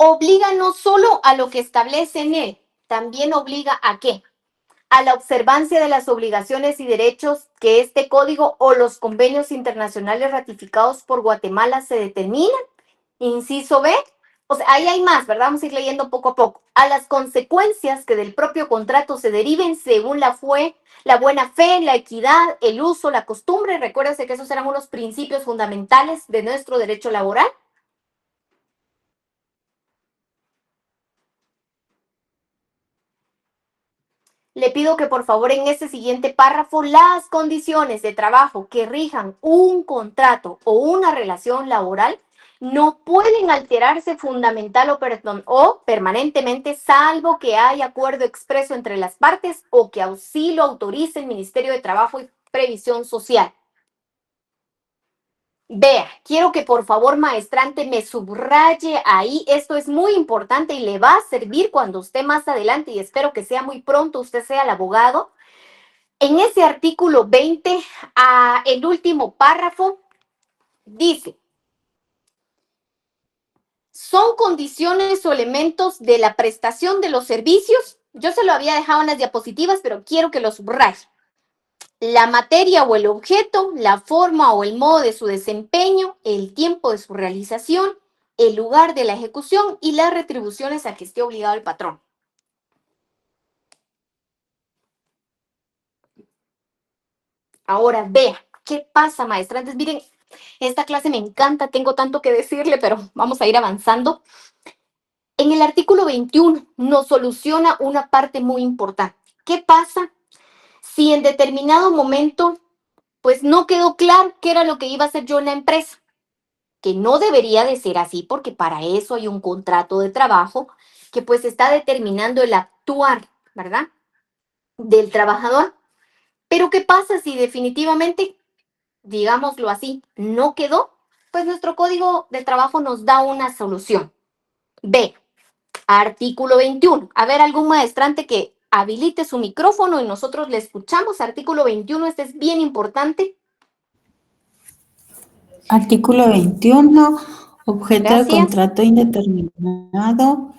obliga no solo a lo que establece en él, también obliga ¿a qué? A la observancia de las obligaciones y derechos que este código o los convenios internacionales ratificados por Guatemala se determinan. Inciso B, o sea, ahí hay más, ¿verdad? Vamos a ir leyendo poco a poco. A las consecuencias que del propio contrato se deriven según la buena fe, la equidad, el uso, la costumbre. Recuérdense que esos eran unos principios fundamentales de nuestro derecho laboral. Le pido que por favor en este siguiente párrafo las condiciones de trabajo que rijan un contrato o una relación laboral no pueden alterarse fundamental o permanentemente, salvo que haya acuerdo expreso entre las partes o que así lo autorice el Ministerio de Trabajo y Previsión Social. Vea, quiero que por favor, maestrante, me subraye ahí. Esto es muy importante y le va a servir cuando usted más adelante, y espero que sea muy pronto, usted sea el abogado. En ese artículo 20, el último párrafo, dice, son condiciones o elementos de la prestación de los servicios. Yo se lo había dejado en las diapositivas, pero quiero que lo subraye. La materia o el objeto, la forma o el modo de su desempeño, el tiempo de su realización, el lugar de la ejecución y las retribuciones a que esté obligado el patrón. Ahora, vea, ¿qué pasa, maestrantes? Miren, esta clase me encanta, tengo tanto que decirle, pero vamos a ir avanzando. En el artículo 21 nos soluciona una parte muy importante. ¿Qué pasa si en determinado momento pues no quedó claro qué era lo que iba a hacer yo en la empresa? Que no debería de ser así porque para eso hay un contrato de trabajo que pues está determinando el actuar, ¿verdad? Del trabajador. Pero ¿qué pasa si definitivamente, digámoslo así, no quedó? Pues nuestro código de trabajo nos da una solución. B, artículo 21. A ver, algún maestrante que habilite su micrófono y nosotros le escuchamos. Artículo 21, este es bien importante. Artículo 21. Objeto Gracias. de contrato indeterminado.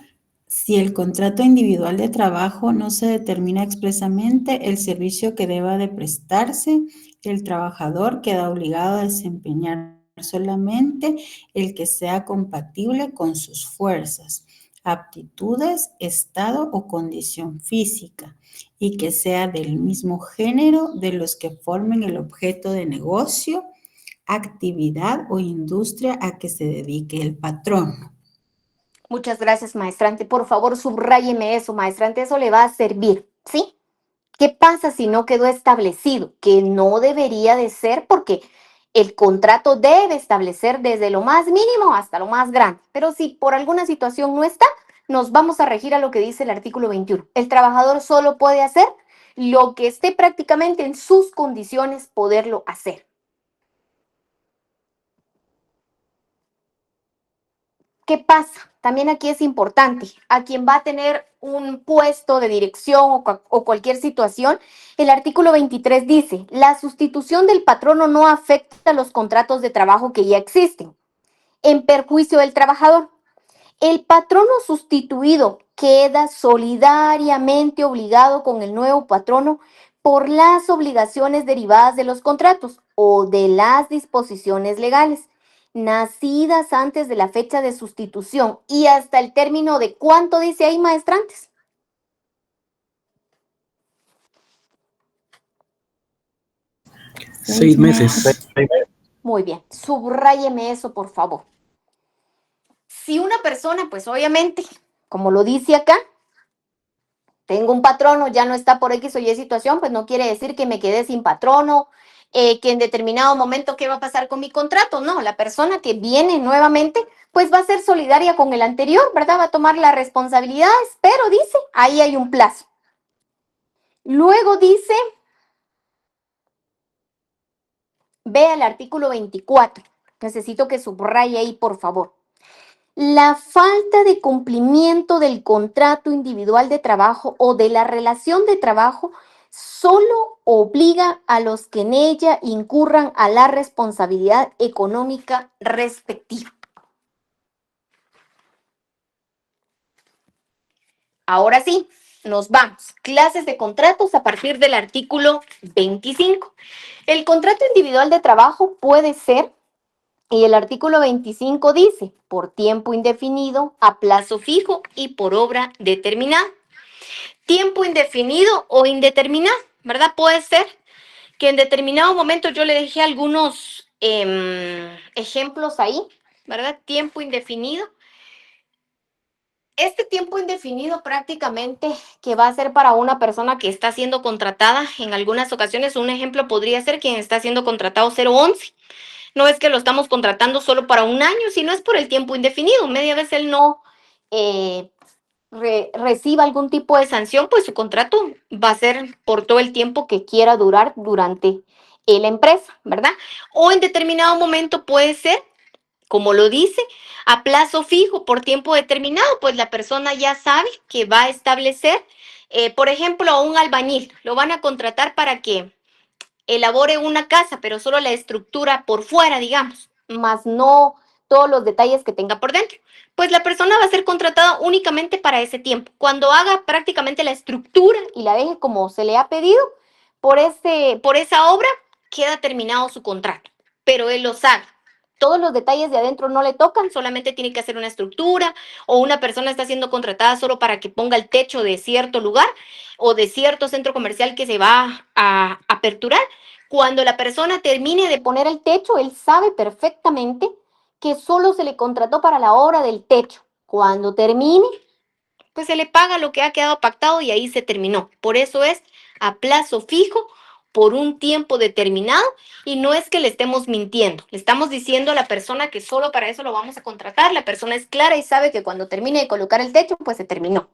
Si el contrato individual de trabajo no se determina expresamente el servicio que deba de prestarse, el trabajador queda obligado a desempeñar solamente el que sea compatible con sus fuerzas, aptitudes, estado o condición física, y que sea del mismo género de los que formen el objeto de negocio, actividad o industria a que se dedique el patrón. Muchas gracias, maestrante. Por favor, subráyeme eso, maestrante. Eso le va a servir, ¿sí? ¿Qué pasa si no quedó establecido? Que no debería de ser porque El contrato debe establecer desde lo más mínimo hasta lo más grande, pero si por alguna situación no está, nos vamos a regir a lo que dice el artículo 21. El trabajador solo puede hacer lo que esté prácticamente en sus condiciones poderlo hacer. ¿Qué pasa? También aquí es importante, a quien va a tener un puesto de dirección o cualquier situación, el artículo 23 dice, la sustitución del patrono no afecta los contratos de trabajo que ya existen, en perjuicio del trabajador. El patrono sustituido queda solidariamente obligado con el nuevo patrono por las obligaciones derivadas de los contratos o de las disposiciones legales nacidas antes de la fecha de sustitución y hasta el término de ¿cuánto dice ahí, maestrantes? 6 meses. Muy bien, subráyeme eso, por favor. Si una persona, pues obviamente, como lo dice acá, tengo un patrono, ya no está por X o Y situación, pues no quiere decir que me quedé sin patrono, que en determinado momento, ¿qué va a pasar con mi contrato? No, la persona que viene nuevamente, pues va a ser solidaria con el anterior, ¿verdad? Va a tomar las responsabilidades, pero dice, ahí hay un plazo. Luego dice, vea el artículo 24. Necesito que subraye ahí, por favor. La falta de cumplimiento del contrato individual de trabajo o de la relación de trabajo solo obliga a los que en ella incurran a la responsabilidad económica respectiva. Ahora sí, nos vamos. Clases de contratos a partir del artículo 25. El contrato individual de trabajo puede ser, y el artículo 25 dice, por tiempo indefinido, a plazo fijo y por obra determinada. Tiempo indefinido o indeterminado, ¿verdad? Puede ser que en determinado momento yo le dejé algunos ejemplos ahí, ¿verdad? Tiempo indefinido. Este tiempo indefinido prácticamente que va a ser para una persona que está siendo contratada en algunas ocasiones, un ejemplo podría ser quien está siendo contratado 011. No es que lo estamos contratando solo para un año, sino es por el tiempo indefinido. Media vez él no reciba algún tipo de sanción, pues su contrato va a ser por todo el tiempo que quiera durar durante la empresa, ¿verdad? O en determinado momento puede ser, como lo dice, a plazo fijo, por tiempo determinado, pues la persona ya sabe que va a establecer, por ejemplo, a un albañil, lo van a contratar para que elabore una casa, pero solo la estructura por fuera, digamos, más no todos los detalles que tenga por dentro. Pues la persona va a ser contratada únicamente para ese tiempo. Cuando haga prácticamente la estructura y la deje como se le ha pedido, por esa obra queda terminado su contrato, pero él lo sabe. Todos los detalles de adentro no le tocan, solamente tiene que hacer una estructura o una persona está siendo contratada solo para que ponga el techo de cierto lugar o de cierto centro comercial que se va a aperturar. Cuando la persona termine de poner el techo, él sabe perfectamente que solo se le contrató para la obra del techo. Cuando termine, pues se le paga lo que ha quedado pactado y ahí se terminó. Por eso es a plazo fijo, por un tiempo determinado, y no es que le estemos mintiendo. Le estamos diciendo a la persona que solo para eso lo vamos a contratar. La persona es clara y sabe que cuando termine de colocar el techo, pues se terminó.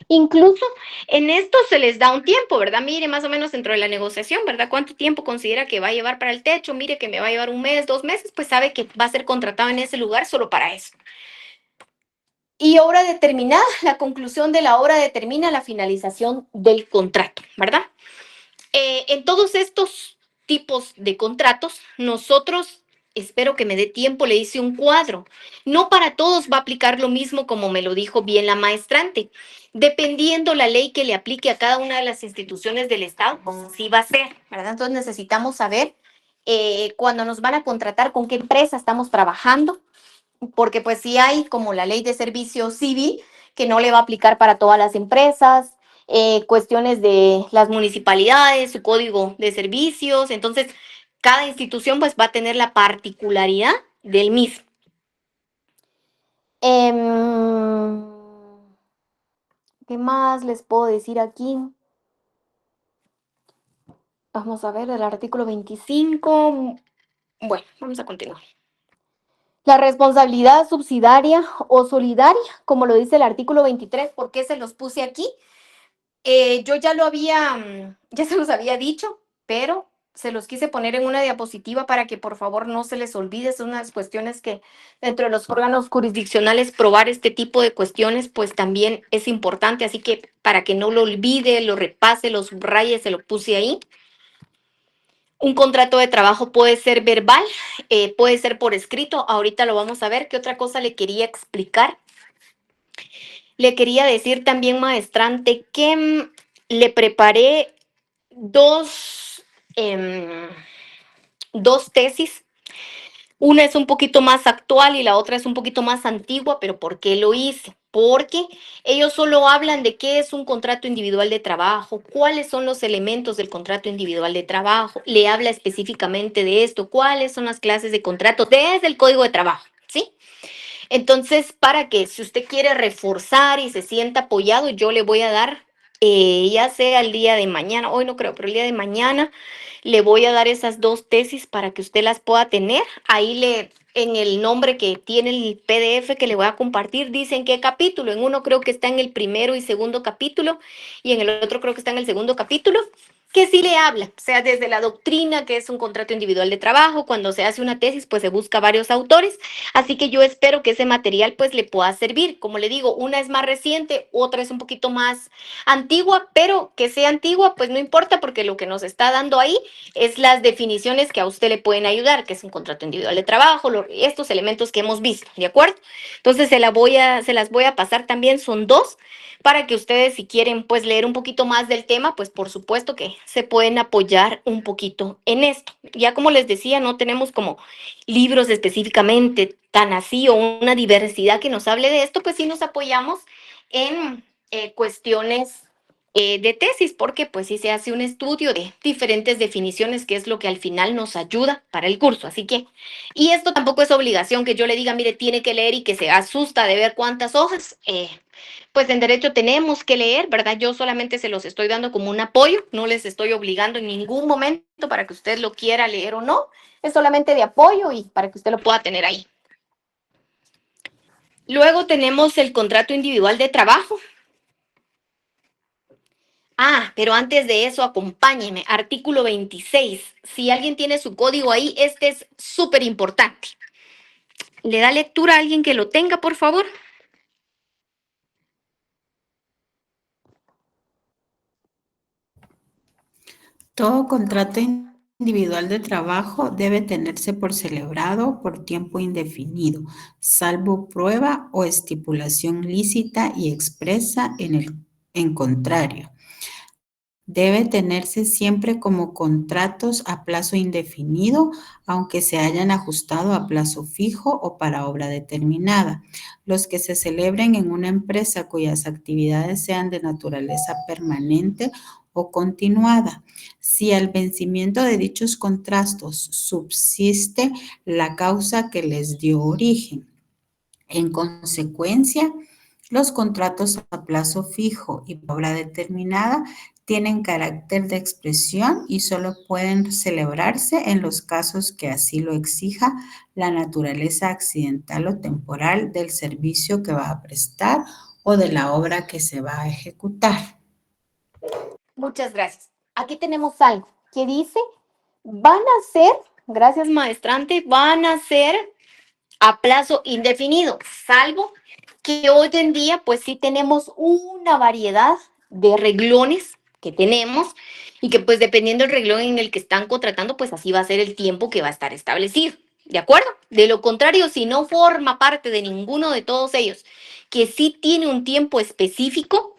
Incluso en esto se les da un tiempo, ¿verdad? Mire, más o menos dentro de la negociación, ¿verdad? ¿Cuánto tiempo considera que va a llevar para el techo? Mire que me va a llevar 1 mes, 2 meses, pues sabe que va a ser contratado en ese lugar solo para eso. Y obra determinada, la conclusión de la obra determina la finalización del contrato, ¿verdad? En todos estos tipos de contratos, nosotros, espero que me dé tiempo, le hice un cuadro. No para todos va a aplicar lo mismo como me lo dijo bien la maestrante. Dependiendo la ley que le aplique a cada una de las instituciones del Estado, pues así va a ser, ¿verdad? Entonces necesitamos saber cuando nos van a contratar, con qué empresa estamos trabajando, porque pues sí hay como la ley de servicio civil que no le va a aplicar para todas las empresas, cuestiones de las municipalidades, su código de servicios, entonces cada institución pues va a tener la particularidad del mismo. ¿Qué más les puedo decir aquí? Vamos a ver el artículo 25. Bueno, vamos a continuar. La responsabilidad subsidiaria o solidaria, como lo dice el artículo 23, ¿por qué se los puse aquí? Yo ya ya se los había dicho, pero se los quise poner en una diapositiva para que por favor no se les olvide. Son unas cuestiones que dentro de los órganos jurisdiccionales probar este tipo de cuestiones pues también es importante, así que para que no lo olvide, lo repase, lo subraye, se lo puse ahí. Un contrato de trabajo puede ser verbal, puede ser por escrito, ahorita lo vamos a ver. ¿Qué otra cosa le quería explicar? Le quería decir también, maestrante, que le preparé em, dos tesis. Una es un poquito más actual y la otra es un poquito más antigua, pero ¿por qué lo hice? Porque ellos solo hablan de qué es un contrato individual de trabajo, cuáles son los elementos del contrato individual de trabajo, le habla específicamente de esto, cuáles son las clases de contrato desde el Código de Trabajo, ¿sí? Entonces, para que si usted quiere reforzar y se sienta apoyado, yo le voy a dar, ya sea el día de mañana, hoy no creo, pero el día de mañana le voy a dar esas dos tesis para que usted las pueda tener. En el nombre que tiene el PDF que le voy a compartir, dice en qué capítulo. En uno creo que está en el primero y segundo capítulo, y en el otro creo que está en el segundo capítulo, que sí le habla, o sea, desde la doctrina, que es un contrato individual de trabajo. Cuando se hace una tesis, pues se busca varios autores. Así que yo espero que ese material pues le pueda servir. Como le digo, una es más reciente, otra es un poquito más antigua, pero que sea antigua pues no importa, porque lo que nos está dando ahí es las definiciones que a usted le pueden ayudar, que es un contrato individual de trabajo, estos elementos que hemos visto, ¿de acuerdo? Entonces se las voy a pasar también, son dos, para que ustedes si quieren pues leer un poquito más del tema, pues por supuesto que se pueden apoyar un poquito en esto. Ya como les decía, no tenemos como libros específicamente tan así o una diversidad que nos hable de esto, pues sí nos apoyamos en cuestiones de tesis, porque pues sí se hace un estudio de diferentes definiciones, que es lo que al final nos ayuda para el curso. Así que, y esto tampoco es obligación que yo le diga, mire, tiene que leer y que se asusta de ver cuántas hojas. Pues en derecho tenemos que leer, ¿verdad? Yo solamente se los estoy dando como un apoyo, no les estoy obligando en ningún momento para que usted lo quiera leer o no, es solamente de apoyo y para que usted lo pueda tener ahí. Luego tenemos el contrato individual de trabajo. Pero antes de eso, acompáñeme, artículo 26. Si alguien tiene su código ahí, este es súper importante. ¿Le da lectura a alguien que lo tenga, por favor? Todo contrato individual de trabajo debe tenerse por celebrado por tiempo indefinido, salvo prueba o estipulación lícita y expresa en contrario. Debe tenerse siempre como contratos a plazo indefinido, aunque se hayan ajustado a plazo fijo o para obra determinada. Los que se celebren en una empresa cuyas actividades sean de naturaleza permanente o continuada. Si al vencimiento de dichos contratos subsiste la causa que les dio origen. En consecuencia, los contratos a plazo fijo y por obra determinada tienen carácter de expresión y solo pueden celebrarse en los casos que así lo exija la naturaleza accidental o temporal del servicio que va a prestar o de la obra que se va a ejecutar. Muchas gracias. Aquí tenemos algo que dice, van a ser, gracias maestrante, van a ser a plazo indefinido, salvo que hoy en día pues sí tenemos una variedad de reglones que tenemos y que pues dependiendo del reglón en el que están contratando, pues así va a ser el tiempo que va a estar establecido, ¿de acuerdo? De lo contrario, si no forma parte de ninguno de todos ellos, que sí tiene un tiempo específico,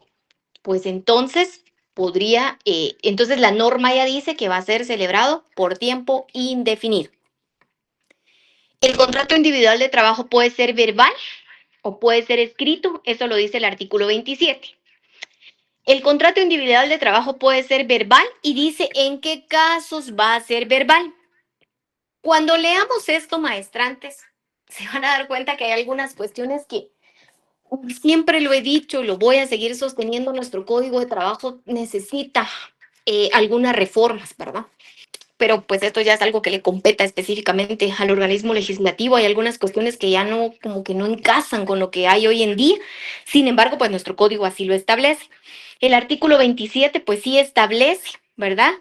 pues entonces entonces la norma ya dice que va a ser celebrado por tiempo indefinido. El contrato individual de trabajo puede ser verbal o puede ser escrito, eso lo dice el artículo 27. El contrato individual de trabajo puede ser verbal y dice en qué casos va a ser verbal. Cuando leamos esto, maestrantes, se van a dar cuenta que hay algunas cuestiones que siempre lo he dicho, lo voy a seguir sosteniendo, nuestro código de trabajo necesita algunas reformas, ¿verdad? pero pues esto ya es algo que le competa específicamente al organismo legislativo. Hay algunas cuestiones que ya no, como que no encajan con lo que hay hoy en día. Sin embargo, pues nuestro código así lo establece. El artículo 27, pues sí establece, ¿verdad?,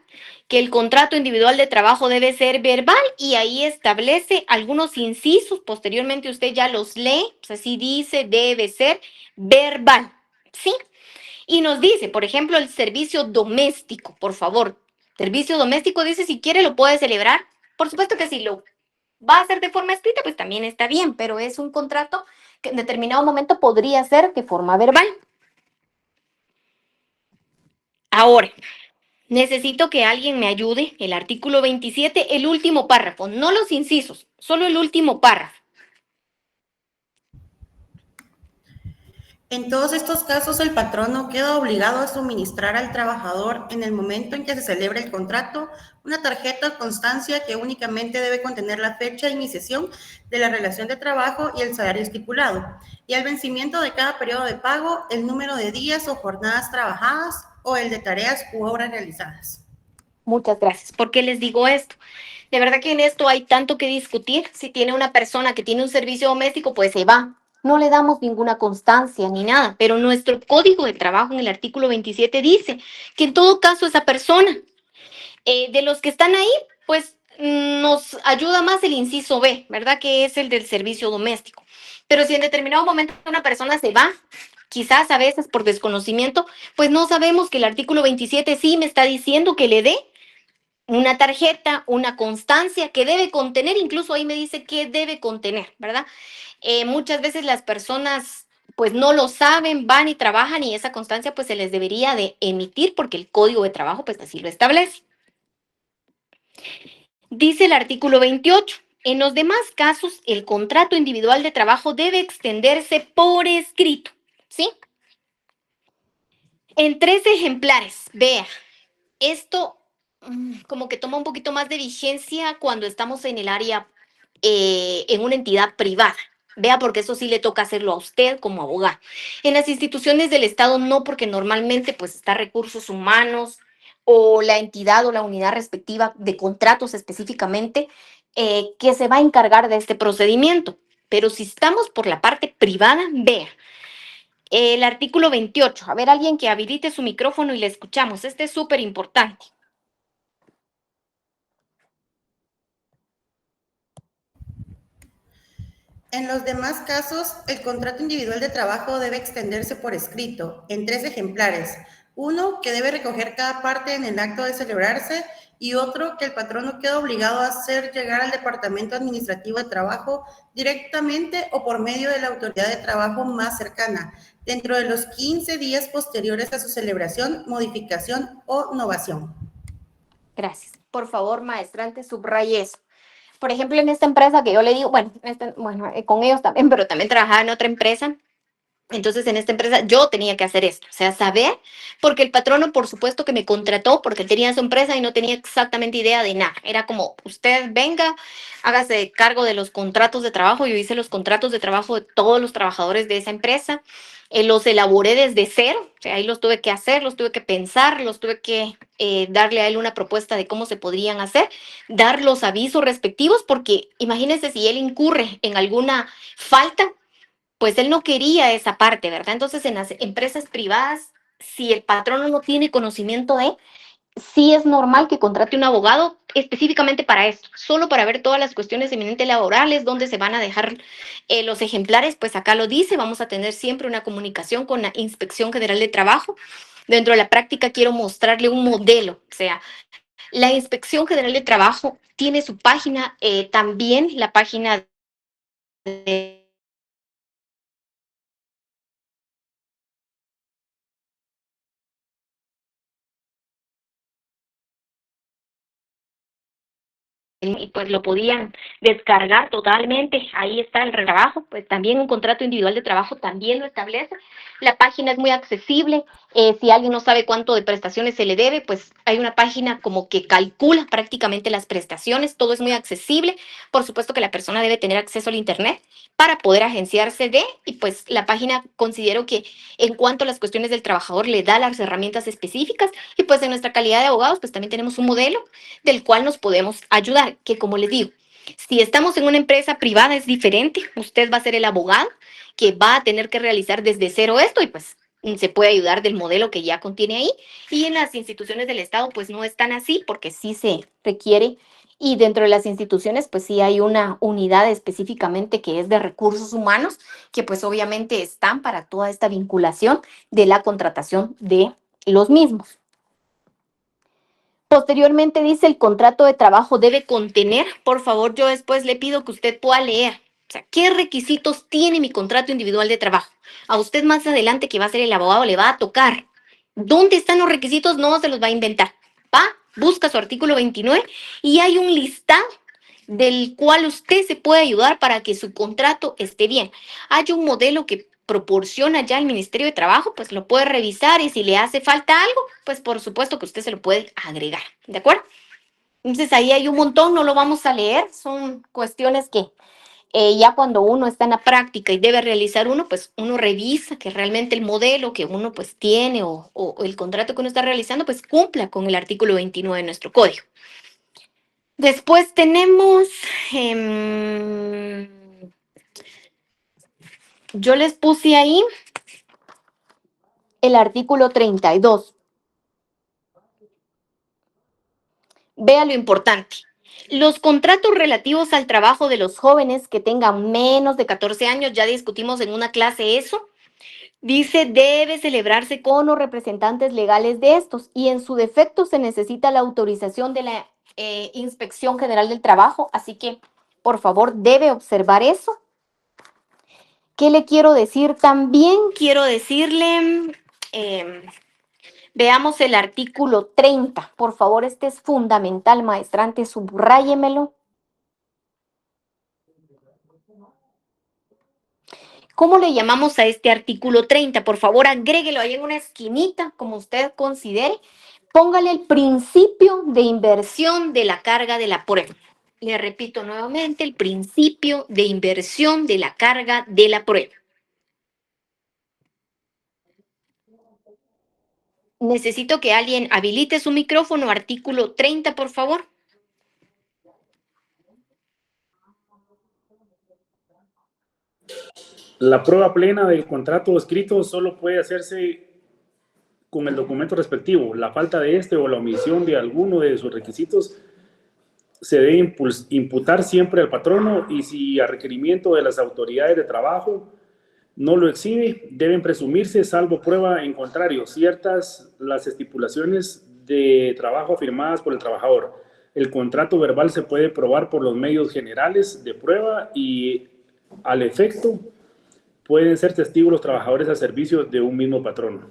que el contrato individual de trabajo debe ser verbal y ahí establece algunos incisos. Posteriormente usted ya los lee, pues así dice, debe ser verbal, ¿sí? Y nos dice, por ejemplo, el servicio doméstico, por favor. Servicio doméstico dice, si quiere lo puede celebrar. Por supuesto que si lo va a hacer de forma escrita, pues también está bien, pero es un contrato que en determinado momento podría ser de forma verbal. Ahora, necesito que alguien me ayude. El artículo 27, el último párrafo, no los incisos, solo el último párrafo. En todos estos casos, el patrono queda obligado a suministrar al trabajador, en el momento en que se celebre el contrato, una tarjeta o constancia que únicamente debe contener la fecha de iniciación de la relación de trabajo y el salario estipulado, y al vencimiento de cada periodo de pago, el número de días o jornadas trabajadas o el de tareas u obras realizadas. Muchas gracias. ¿Por qué les digo esto? De verdad que en esto hay tanto que discutir. Si tiene una persona que tiene un servicio doméstico, pues se va. No le damos ninguna constancia ni nada, pero nuestro código de trabajo en el artículo 27 dice que en todo caso esa persona, de los que están ahí, pues nos ayuda más el inciso B, ¿verdad? Que es el del servicio doméstico. Pero si en determinado momento una persona se va, quizás a veces por desconocimiento, pues no sabemos que el artículo 27 sí me está diciendo que le dé una tarjeta, una constancia que debe contener, incluso ahí me dice qué debe contener, ¿verdad? Muchas veces las personas pues no lo saben, van y trabajan y esa constancia pues se les debería de emitir porque el código de trabajo pues así lo establece. Dice el artículo 28, en los demás casos el contrato individual de trabajo debe extenderse por escrito, ¿sí? En 3 ejemplares, vea, esto como que toma un poquito más de vigencia cuando estamos en el área, en una entidad privada. Vea, porque eso sí le toca hacerlo a usted como abogado. En las instituciones del Estado no, porque normalmente pues está recursos humanos o la entidad o la unidad respectiva de contratos específicamente, que se va a encargar de este procedimiento. Pero si estamos por la parte privada, vea, el artículo 28. A ver, alguien que habilite su micrófono y le escuchamos. Este es súper importante. En los demás casos, el contrato individual de trabajo debe extenderse por escrito, en 3 ejemplares. Uno que debe recoger cada parte en el acto de celebrarse y otro que el patrono queda obligado a hacer llegar al Departamento Administrativo de Trabajo directamente o por medio de la autoridad de trabajo más cercana, dentro de los 15 días posteriores a su celebración, modificación o novación. Gracias. Por favor, maestrante, subraye eso. Por ejemplo, en esta empresa que yo le digo, bueno, con ellos también, pero también trabajaba en otra empresa. Entonces, en esta empresa yo tenía que hacer esto, o sea, saber, porque el patrono, por supuesto, que me contrató porque él tenía su empresa y no tenía exactamente idea de nada. Era como, usted venga, hágase cargo de los contratos de trabajo. Yo hice los contratos de trabajo de todos los trabajadores de esa empresa. Los elaboré desde cero, o sea, ahí los tuve que hacer, los tuve que pensar, los tuve que darle a él una propuesta de cómo se podrían hacer, dar los avisos respectivos, porque imagínense si él incurre en alguna falta, pues él no quería esa parte, ¿verdad? Entonces, en las empresas privadas, si el patrono no tiene conocimiento de, sí es normal que contrate un abogado específicamente para esto, solo para ver todas las cuestiones eminentes laborales, dónde se van a dejar los ejemplares, pues acá lo dice, vamos a tener siempre una comunicación con la Inspección General de Trabajo. Dentro de la práctica quiero mostrarle un modelo, o sea, la Inspección General de Trabajo tiene su página, también la página de y pues lo podían descargar totalmente. Ahí está el trabajo, pues también un contrato individual de trabajo también lo establece. La página es muy accesible. Si alguien no sabe cuánto de prestaciones se le debe, pues hay una página como que calcula prácticamente las prestaciones. Todo es muy accesible. Por supuesto que la persona debe tener acceso al internet para poder agenciarse de, y pues la página considero que en cuanto a las cuestiones del trabajador le da las herramientas específicas y pues en nuestra calidad de abogados pues también tenemos un modelo del cual nos podemos ayudar, que como les digo, si estamos en una empresa privada es diferente, usted va a ser el abogado que va a tener que realizar desde cero esto y pues se puede ayudar del modelo que ya contiene ahí y en las instituciones del Estado pues no es tan así porque sí se requiere y dentro de las instituciones pues sí hay una unidad específicamente que es de recursos humanos que pues obviamente están para toda esta vinculación de la contratación de los mismos. Posteriormente dice el contrato de trabajo debe contener, por favor yo después le pido que usted pueda leer, o sea, ¿qué requisitos tiene mi contrato individual de trabajo? A usted más adelante que va a ser el abogado le va a tocar. ¿Dónde están los requisitos? No se los va a inventar. Va, busca su artículo 29 y hay un listado del cual usted se puede ayudar para que su contrato esté bien. Hay un modelo que proporciona ya el Ministerio de Trabajo, pues lo puede revisar y si le hace falta algo, pues por supuesto que usted se lo puede agregar, ¿de acuerdo? Entonces ahí hay un montón, no lo vamos a leer, son cuestiones que ya cuando uno está en la práctica y debe realizar uno, pues uno revisa que realmente el modelo que uno pues tiene o el contrato que uno está realizando pues cumpla con el artículo 29 de nuestro código. Después tenemos, yo les puse ahí el artículo 32. Vea lo importante. Los contratos relativos al trabajo de los jóvenes que tengan menos de 14 años, ya discutimos en una clase eso, dice debe celebrarse con los representantes legales de estos y en su defecto se necesita la autorización de la Inspección General del Trabajo, así que por favor debe observar eso. ¿Qué le quiero decir? También quiero decirle, veamos el artículo 30. Por favor, este es fundamental, maestrante, subráyemelo. ¿Cómo le llamamos a este artículo 30? Por favor, agréguelo ahí en una esquinita, como usted considere. Póngale el principio de inversión de la carga de la prueba. Le repito nuevamente, el principio de inversión de la carga de la prueba. Necesito que alguien habilite su micrófono, artículo 30, por favor. La prueba plena del contrato escrito solo puede hacerse con el documento respectivo. La falta de este o la omisión de alguno de sus requisitos se debe imputar siempre al patrono y si a requerimiento de las autoridades de trabajo no lo exhibe, deben presumirse, salvo prueba en contrario, ciertas las estipulaciones de trabajo firmadas por el trabajador. El contrato verbal se puede probar por los medios generales de prueba y al efecto pueden ser testigos los trabajadores al servicio de un mismo patrono.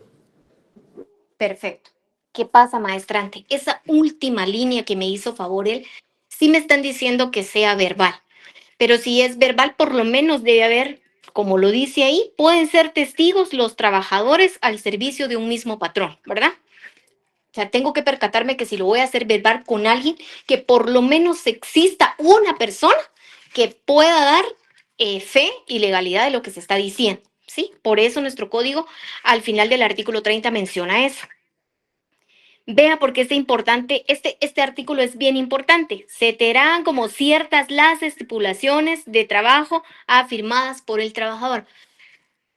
Perfecto. ¿Qué pasa, maestrante? Esa última línea que me hizo favor él, sí me están diciendo que sea verbal. Pero si es verbal, por lo menos debe haber, como lo dice ahí, pueden ser testigos los trabajadores al servicio de un mismo patrón, ¿verdad? O sea, tengo que percatarme que si lo voy a hacer verbal con alguien, que por lo menos exista una persona que pueda dar fe y legalidad de lo que se está diciendo, ¿sí? Por eso nuestro código al final del artículo 30 menciona eso. Vea por qué es importante, este artículo es bien importante. Se tendrán como ciertas las estipulaciones de trabajo afirmadas por el trabajador.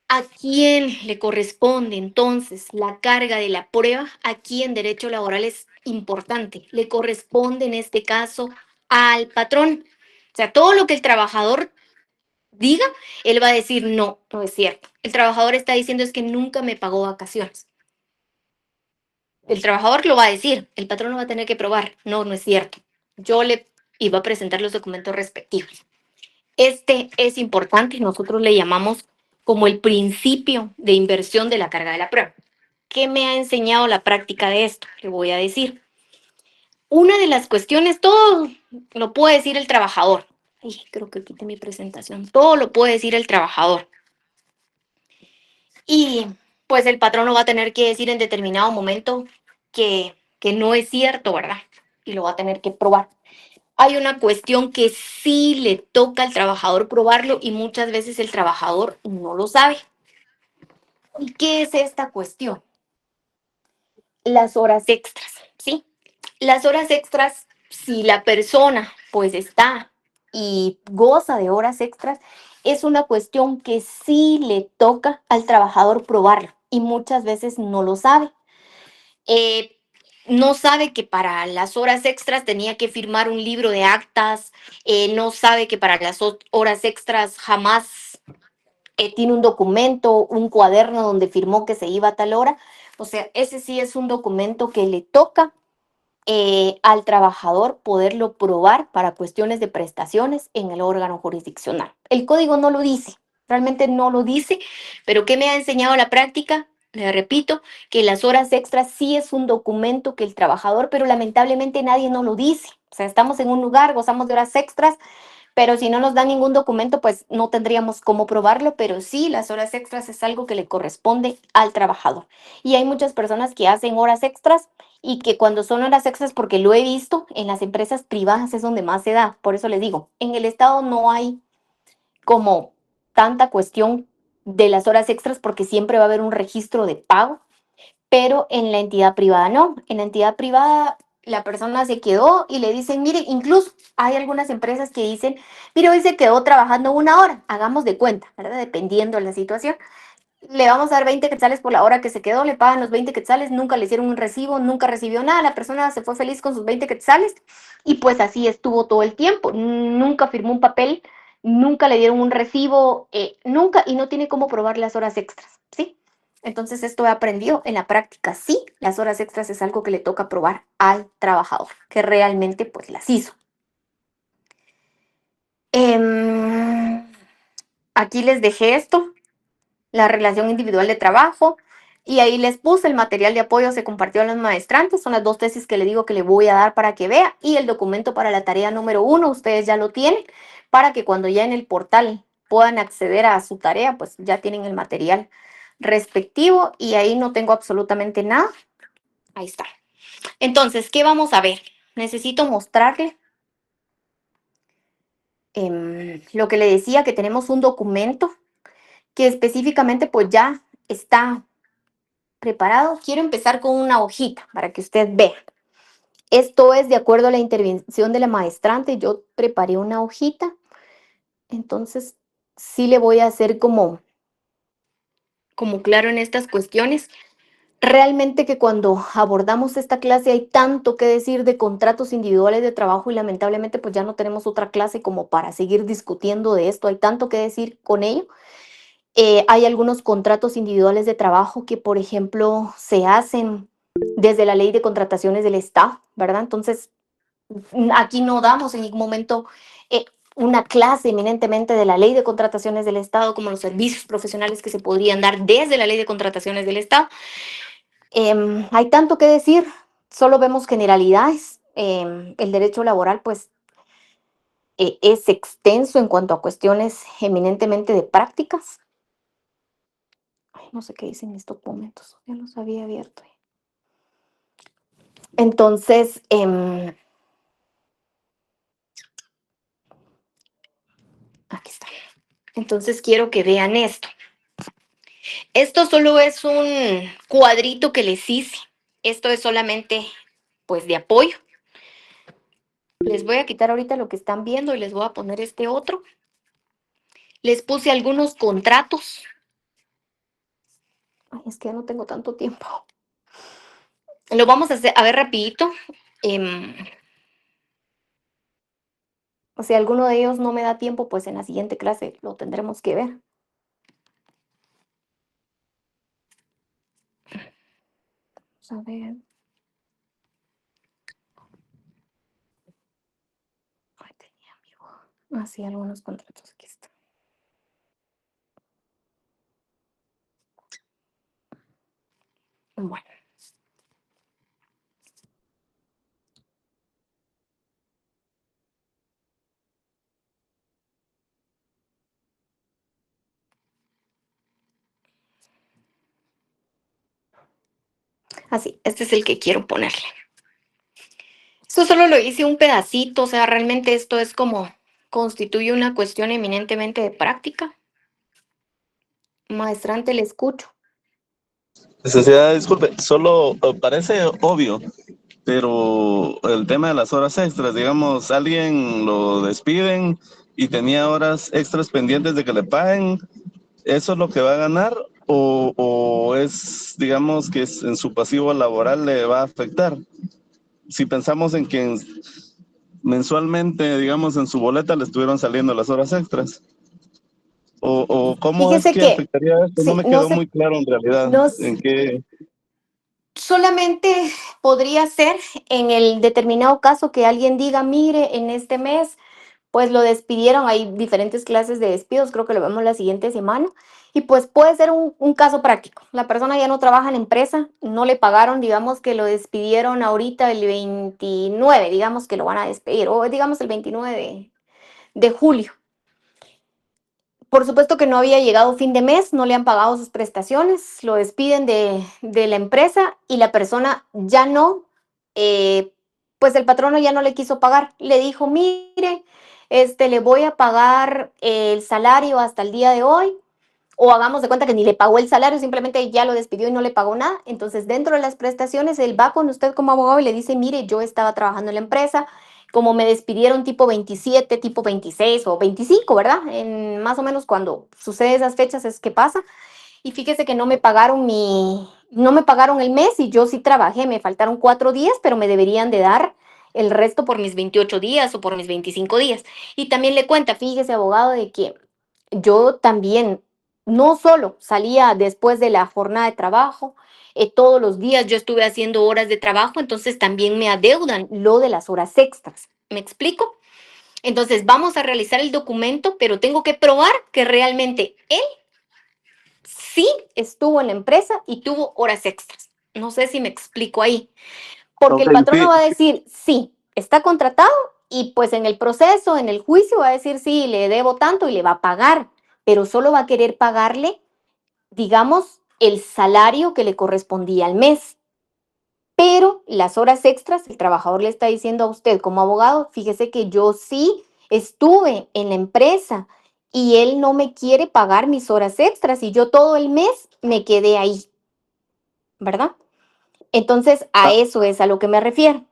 ¿A quién le corresponde entonces la carga de la prueba? Aquí en derecho laboral es importante. Le corresponde en este caso al patrón. O sea, todo lo que el trabajador diga, él va a decir, no, no es cierto. El trabajador está diciendo es que nunca me pagó vacaciones. El trabajador lo va a decir, el patrón lo va a tener que probar. No, no es cierto. Yo le iba a presentar los documentos respectivos. Este es importante, nosotros le llamamos como el principio de inversión de la carga de la prueba. ¿Qué me ha enseñado la práctica de esto? Le voy a decir. Una de las cuestiones, todo lo puede decir el trabajador. Ay, creo que quité mi presentación. Todo lo puede decir el trabajador. Y pues el patrón va a tener que decir en determinado momento que no es cierto, ¿verdad? Y lo va a tener que probar. hay una cuestión que sí le toca al trabajador probarlo y muchas veces el trabajador no lo sabe. ¿Y qué es esta cuestión? Las horas extras, ¿sí? Las horas extras, si la persona pues está y goza de horas extras, es una cuestión que sí le toca al trabajador probarlo y muchas veces no lo sabe. Eh, no sabe que para las horas extras tenía que firmar un libro de actas, no sabe que para las horas extras jamás tiene un documento, un cuaderno donde firmó que se iba a tal hora. O sea, ese sí es un documento que le toca al trabajador poderlo probar para cuestiones de prestaciones en el órgano jurisdiccional. El código no lo dice, realmente no lo dice, pero ¿qué me ha enseñado la práctica? Le repito que las horas extras sí es un documento que el trabajador, pero lamentablemente nadie no lo dice. O sea, estamos en un lugar, gozamos de horas extras, pero si no nos dan ningún documento, pues no tendríamos cómo probarlo, pero sí, las horas extras es algo que le corresponde al trabajador. Y hay muchas personas que hacen horas extras y que cuando son horas extras, porque lo he visto, en las empresas privadas es donde más se da. Por eso les digo, en el Estado no hay como tanta cuestión de las horas extras porque siempre va a haber un registro de pago, pero en la entidad privada no. En la entidad privada la persona se quedó y le dicen, mire, incluso hay algunas empresas que dicen, mire, hoy se quedó trabajando 1 hora, hagamos de cuenta, ¿verdad? Dependiendo de la situación. Le vamos a dar 20 quetzales por la hora que se quedó, le pagan los 20 quetzales, nunca le hicieron un recibo, nunca recibió nada, la persona se fue feliz con sus 20 quetzales y pues así estuvo todo el tiempo, nunca firmó un papel, nunca le dieron un recibo, nunca, y no tiene cómo probar las horas extras, ¿sí? Entonces esto he aprendido en la práctica, sí, las horas extras es algo que le toca probar al trabajador, que realmente pues las hizo. Aquí les dejé esto, la relación individual de trabajo, y ahí les puse el material de apoyo, se compartió a los maestrantes, son las 2 tesis que le digo que le voy a dar para que vea, y el documento para la tarea número 1, ustedes ya lo tienen, para que cuando ya en el portal puedan acceder a su tarea, pues ya tienen el material respectivo, y ahí no tengo absolutamente nada, ahí está. Entonces, ¿qué vamos a ver? Necesito mostrarle lo que le decía, que tenemos un documento que específicamente pues ya está preparado. Quiero empezar con una hojita para que usted vea. Esto es de acuerdo a la intervención de la maestrante. Yo preparé una hojita. Entonces, sí le voy a hacer como claro en estas cuestiones. Realmente que cuando abordamos esta clase hay tanto que decir de contratos individuales de trabajo y lamentablemente pues ya no tenemos otra clase como para seguir discutiendo de esto. Hay tanto que decir con ello. Hay algunos contratos individuales de trabajo que, por ejemplo, se hacen desde la ley de contrataciones del Estado, ¿verdad? Entonces, aquí no damos en ningún momento una clase eminentemente de la ley de contrataciones del Estado, como los servicios profesionales que se podrían dar desde la ley de contrataciones del Estado. Hay tanto que decir, solo vemos generalidades. El derecho laboral, pues, es extenso en cuanto a cuestiones eminentemente de prácticas. Ay, no sé qué dicen mis documentos, ya los había abierto. Entonces, aquí está. Entonces quiero que vean esto. Esto solo es un cuadrito que les hice. Esto es solamente, pues, de apoyo. Les voy a quitar ahorita lo que están viendo y les voy a poner este otro. Les puse algunos contratos. Ay, es que ya no tengo tanto tiempo. Lo vamos a hacer, a ver rapidito. O sea, alguno de ellos no me da tiempo, pues en la siguiente clase lo tendremos que ver. Vamos a ver. Ay, tenía amigo. Ah, sí, algunos contratos. Aquí está. Bueno. Así, este es el que quiero ponerle. Esto solo lo hice un pedacito, o sea, realmente esto es como, constituye una cuestión eminentemente de práctica. Maestrante, le escucho. Licenciada, disculpe, solo parece obvio, pero el tema de las horas extras, digamos, alguien lo despiden y tenía horas extras pendientes de que le paguen, ¿eso es lo que va a ganar o es, digamos, que en su pasivo laboral le va a afectar? Si pensamos en que mensualmente, digamos, en su boleta le estuvieron saliendo las horas extras. ¿O cómo es Fíjese que que, afectaría esto? No sí, me quedó muy claro en realidad no, en qué. solamente podría ser en el determinado caso que alguien diga, mire, en este mes, pues lo despidieron, hay diferentes clases de despidos, creo que lo vemos la siguiente semana, y pues puede ser un caso práctico. La persona ya no trabaja en la empresa, no le pagaron, digamos que lo despidieron ahorita el 29, digamos que lo van a despedir, o digamos el 29 de julio. Por supuesto que no había llegado fin de mes, no le han pagado sus prestaciones, lo despiden de la empresa y la persona ya no, pues el patrono ya no le quiso pagar. Le dijo, mire, le voy a pagar el salario hasta el día de hoy, o hagamos de cuenta que ni le pagó el salario, simplemente ya lo despidió y no le pagó nada. Entonces, dentro de las prestaciones, él va con usted como abogado y le dice, mire, yo estaba trabajando en la empresa, como me despidieron tipo 27, tipo 26 o 25, ¿verdad? Más o menos cuando sucede esas fechas es que pasa. Y fíjese que no me pagaron el mes y yo sí trabajé, me faltaron 4 días, pero me deberían de dar el resto por mis 28 días o por mis 25 días. Y también le cuenta, fíjese, abogado, de que yo también no solo salía después de la jornada de trabajo, todos los días yo estuve haciendo horas de trabajo, entonces también me adeudan lo de las horas extras. ¿Me explico? Entonces vamos a realizar el documento, pero tengo que probar que realmente él sí estuvo en la empresa y tuvo horas extras. No sé si me explico ahí, porque Ok, el patrono sí, va a decir, sí, está contratado y pues en el proceso, en el juicio va a decir, sí, le debo tanto y le va a pagar, pero solo va a querer pagarle, digamos, el salario que le correspondía al mes. Pero las horas extras, el trabajador le está diciendo a usted como abogado, fíjese que yo sí estuve en la empresa y él no me quiere pagar mis horas extras y yo todo el mes me quedé ahí, ¿verdad? Entonces, a ah, eso es a lo que me refiero.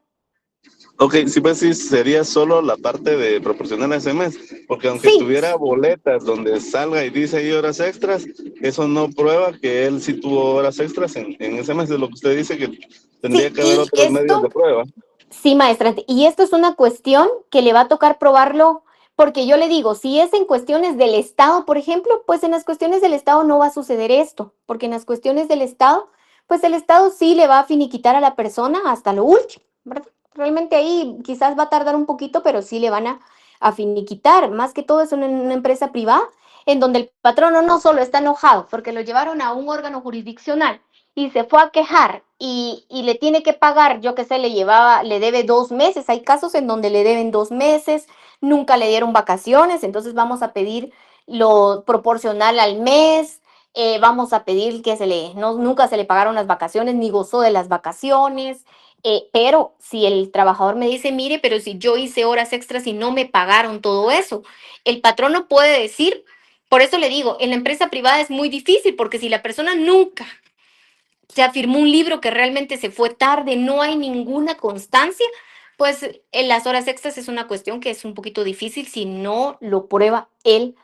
ok, sí, pues sí, sería solo la parte de proporcionar ese mes, porque aunque Sí, tuviera boletas donde salga y dice ahí horas extras, eso no prueba que él sí tuvo horas extras en ese mes, es lo que usted dice que tendría sí, que haber y otros medios de esto, prueba. sí, maestra, y esto es una cuestión que le va a tocar probarlo, porque yo le digo, si es en cuestiones del Estado, por ejemplo, pues en las cuestiones del Estado no va a suceder esto, porque en las cuestiones del Estado, pues el Estado sí le va a finiquitar a la persona hasta lo último, ¿verdad? Realmente ahí quizás va a tardar un poquito, pero sí le van a finiquitar. Más que todo es una empresa privada en donde el patrono no solo está enojado porque lo llevaron a un órgano jurisdiccional, y se fue a quejar y le tiene que pagar, yo qué sé, le debe 2 meses. Hay casos en donde le deben 2 meses, nunca le dieron vacaciones, entonces vamos a pedir lo proporcional al mes, vamos a pedir que nunca se le pagaron las vacaciones ni gozó de las vacaciones. Pero si el trabajador me dice, mire, pero si yo hice horas extras y no me pagaron todo eso, el patrono puede decir, por eso le digo, en la empresa privada es muy difícil, porque si la persona nunca se firmó un libro que realmente se fue tarde, no hay ninguna constancia, pues en las horas extras es una cuestión que es un poquito difícil si no lo prueba el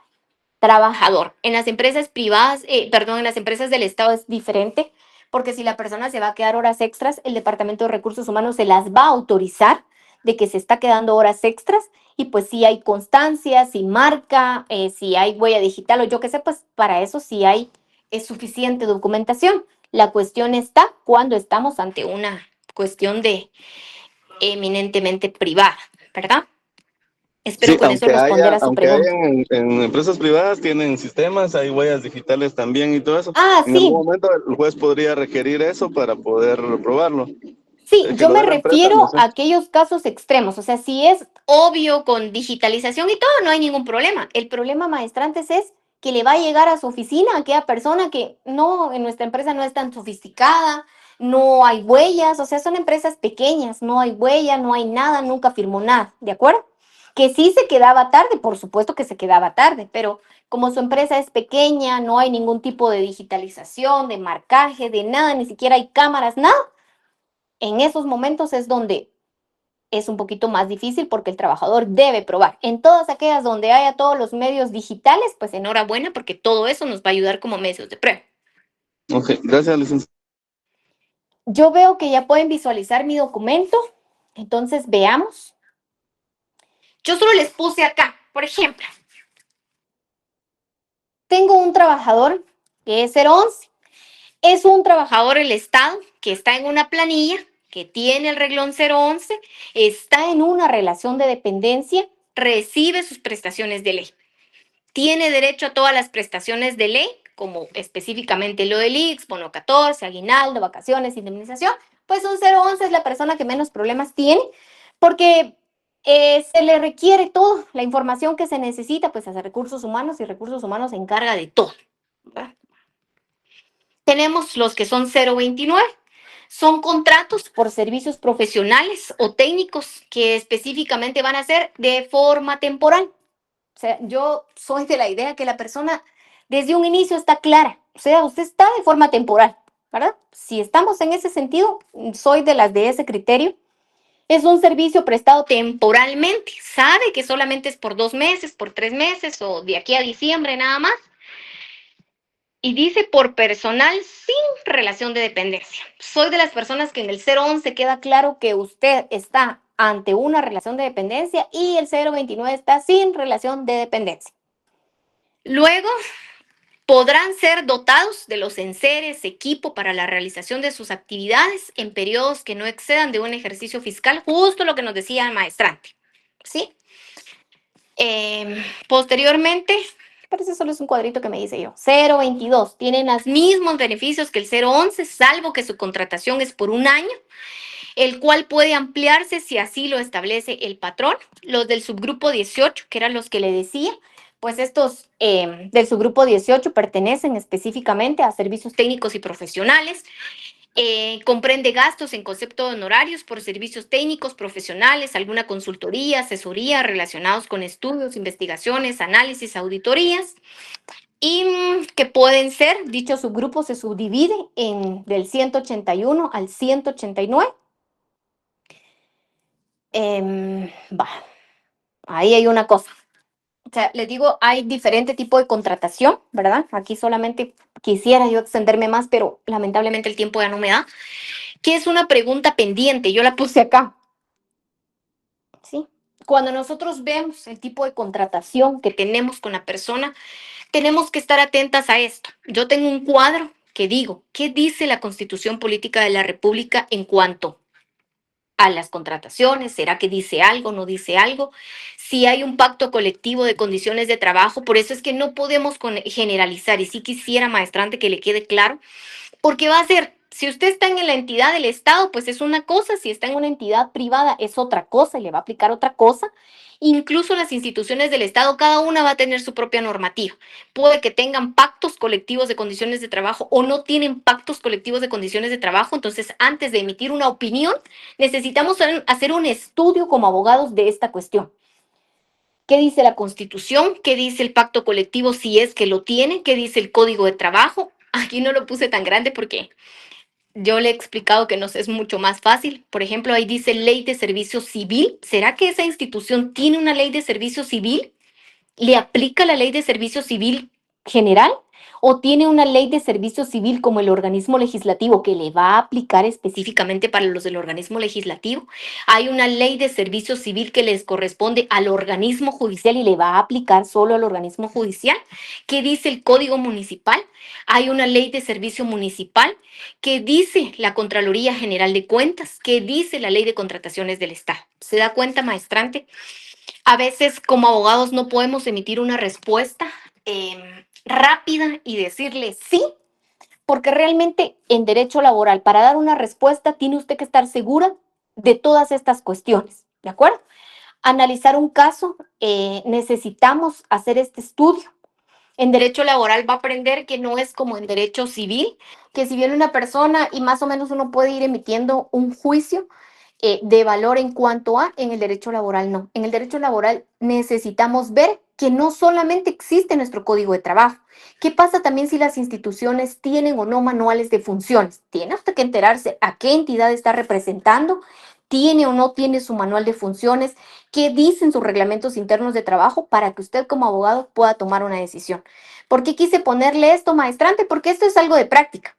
trabajador. En las empresas privadas, perdón, en las empresas del Estado es diferente, porque si la persona se va a quedar horas extras, el Departamento de Recursos Humanos se las va a autorizar de que se está quedando horas extras, y pues si hay constancia, si marca, si hay huella digital o yo qué sé, pues para eso sí hay suficiente documentación. La cuestión está cuando estamos ante una cuestión de eminentemente privada, ¿verdad? Espero Sí, con eso responder a su aunque haya pregunta. en empresas privadas, tienen sistemas, hay huellas digitales también y todo eso. Ah, En algún sí, momento el juez podría requerir eso para poder probarlo. sí, Que yo lo me dé la empresa, no refiero sé. a aquellos casos extremos, o sea, si es obvio con digitalización y todo, no hay ningún problema. El problema, maestrantes, es que le va a llegar a su oficina a aquella persona que no, en nuestra empresa no es tan sofisticada, no hay huellas, o sea, son empresas pequeñas, no hay huella, no hay nada, nunca firmó nada, ¿de acuerdo? Que sí se quedaba tarde, por supuesto que se quedaba tarde, pero como su empresa es pequeña, no hay ningún tipo de digitalización, de marcaje, de nada, ni siquiera hay cámaras, nada. En esos momentos es donde es un poquito más difícil porque el trabajador debe probar. En todas aquellas donde haya todos los medios digitales, pues enhorabuena porque todo eso nos va a ayudar como medios de prueba. Ok, gracias, licenciada. Yo veo que ya pueden visualizar mi documento, entonces veamos. Yo solo les puse acá, por ejemplo, tengo un trabajador que es 011, es un trabajador del Estado que está en una planilla, que tiene el reglón 011, está en una relación de dependencia, recibe sus prestaciones de ley. Tiene derecho a todas las prestaciones de ley, como específicamente lo del IX, bono 14, aguinaldo, vacaciones, indemnización. Pues un 011 es la persona que menos problemas tiene, porque se le requiere toda la información que se necesita, pues a recursos humanos, y recursos humanos se encarga de todo, ¿verdad? Tenemos los que son 029. Son contratos por servicios profesionales o técnicos que específicamente van a ser de forma temporal. O sea, yo soy de la idea que la persona desde un inicio está clara. O sea, usted está de forma temporal, ¿verdad? Si estamos en ese sentido, soy de las de ese criterio. Es un servicio prestado temporalmente. Sabe que solamente es por 2 meses, por 3 meses o de aquí a diciembre nada más. Y dice por personal sin relación de dependencia. Soy de las personas que en el 011 queda claro que usted está ante una relación de dependencia y el 029 está sin relación de dependencia. Luego, podrán ser dotados de los enseres, equipo para la realización de sus actividades en periodos que no excedan de un ejercicio fiscal, justo lo que nos decía el maestrante, ¿sí? Posteriormente, parece solo es un cuadrito que me dice yo, 022, tienen los mismos beneficios que el 011, salvo que su contratación es por un año, el cual puede ampliarse si así lo establece el patrón. Los del subgrupo 18, que eran los que le decía, pues estos del subgrupo 18 pertenecen específicamente a servicios técnicos y profesionales. Comprende gastos en concepto de honorarios por servicios técnicos, profesionales, alguna consultoría, asesoría relacionados con estudios, investigaciones, análisis, auditorías, y que pueden ser, dicho subgrupo se subdivide del 181 al 189. Ahí hay una cosa. O sea, les digo, hay diferente tipo de contratación, ¿verdad? Aquí solamente quisiera yo extenderme más, pero lamentablemente el tiempo ya no me da. ¿Qué es una pregunta pendiente? Yo la puse acá. ¿Sí? Cuando nosotros vemos el tipo de contratación que tenemos con la persona, tenemos que estar atentas a esto. Yo tengo un cuadro que digo, ¿qué dice la Constitución Política de la República en cuanto a las contrataciones? ¿Será que dice algo, no dice algo? Si hay un pacto colectivo de condiciones de trabajo, por eso es que no podemos generalizar, y sí quisiera, maestrante, que le quede claro, porque va a ser, si usted está en la entidad del Estado, pues es una cosa, si está en una entidad privada es otra cosa y le va a aplicar otra cosa. Incluso las instituciones del Estado, cada una va a tener su propia normativa. Puede que tengan pactos colectivos de condiciones de trabajo o no tienen pactos colectivos de condiciones de trabajo. Entonces, antes de emitir una opinión, necesitamos hacer un estudio como abogados de esta cuestión. ¿Qué dice la Constitución? ¿Qué dice el pacto colectivo si es que lo tiene? ¿Qué dice el Código de Trabajo? Aquí no lo puse tan grande porque yo le he explicado que nos es mucho más fácil. Por ejemplo, ahí dice Ley de Servicio Civil. ¿Será que esa institución tiene una ley de servicio civil? ¿Le aplica la ley de servicio civil general? ¿O tiene una ley de servicio civil como el organismo legislativo que le va a aplicar específicamente para los del organismo legislativo? Hay una ley de servicio civil que les corresponde al organismo judicial y le va a aplicar solo al organismo judicial. ¿Qué dice el Código Municipal? Hay una ley de servicio municipal. ¿Qué dice la Contraloría General de Cuentas? ¿Qué dice la ley de contrataciones del Estado? ¿Se da cuenta, maestrante? A veces como abogados no podemos emitir una respuesta rápida y decirle sí, porque realmente en derecho laboral, para dar una respuesta, tiene usted que estar segura de todas estas cuestiones, ¿de acuerdo? Analizar un caso, necesitamos hacer este estudio. En derecho laboral va a aprender que no es como en derecho civil, que si viene una persona y más o menos uno puede ir emitiendo un juicio de valor en cuanto a, en el derecho laboral no. En el derecho laboral necesitamos ver que no solamente existe nuestro código de trabajo. ¿Qué pasa también si las instituciones tienen o no manuales de funciones? Tiene usted que enterarse a qué entidad está representando, tiene o no tiene su manual de funciones, qué dicen sus reglamentos internos de trabajo para que usted como abogado pueda tomar una decisión. ¿Por qué quise ponerle esto, maestrante? Porque esto es algo de práctica.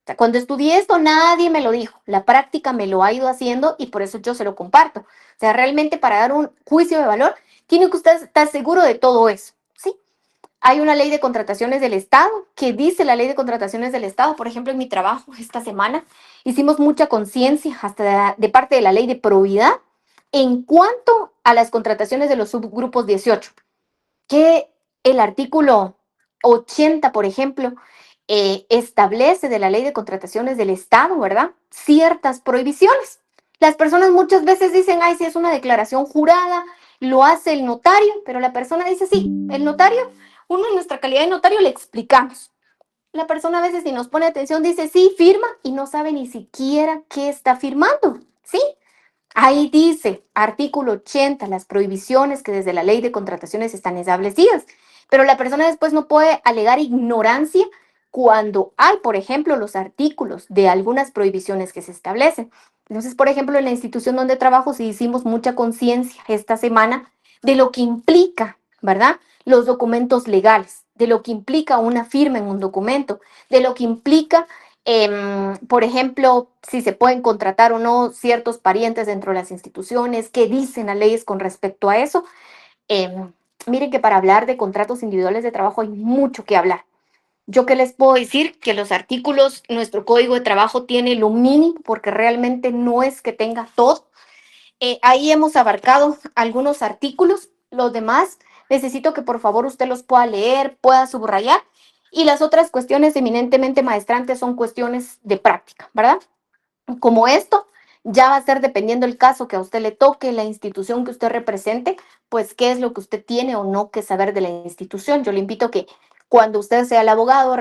O sea, cuando estudié esto nadie me lo dijo, la práctica me lo ha ido haciendo y por eso yo se lo comparto. O sea, realmente para dar un juicio de valor tiene que usted estar seguro de todo eso, ¿sí? Hay una ley de contrataciones del Estado que dice la ley de contrataciones del Estado. Por ejemplo, en mi trabajo esta semana hicimos mucha conciencia hasta de parte de la ley de probidad en cuanto a las contrataciones de los subgrupos 18, que el artículo 80, por ejemplo, establece de la ley de contrataciones del Estado, ¿verdad? Ciertas prohibiciones. Las personas muchas veces dicen, ay, si es una declaración jurada, lo hace el notario, pero la persona dice, sí, el notario, uno en nuestra calidad de notario le explicamos. La persona a veces si nos pone atención dice, sí, firma y no sabe ni siquiera qué está firmando, ¿sí? Ahí dice, artículo 80, las prohibiciones que desde la ley de contrataciones están establecidas, pero la persona después no puede alegar ignorancia cuando hay, por ejemplo, los artículos de algunas prohibiciones que se establecen. Entonces, por ejemplo, en la institución donde trabajo sí hicimos mucha conciencia esta semana de lo que implica, ¿verdad? Los documentos legales, de lo que implica una firma en un documento, de lo que implica por ejemplo, si se pueden contratar o no ciertos parientes dentro de las instituciones, qué dicen las leyes con respecto a eso. Miren que para hablar de contratos individuales de trabajo hay mucho que hablar. Yo qué les puedo decir, que los artículos, nuestro código de trabajo tiene lo mínimo, porque realmente no es que tenga todo. Ahí hemos abarcado algunos artículos, los demás necesito que por favor usted los pueda leer, pueda subrayar, y las otras cuestiones eminentemente maestrantes son cuestiones de práctica, ¿verdad? Como esto, ya va a ser dependiendo el caso que a usted le toque, la institución que usted represente, pues qué es lo que usted tiene o no que saber de la institución. Yo le invito a que cuando usted sea el abogado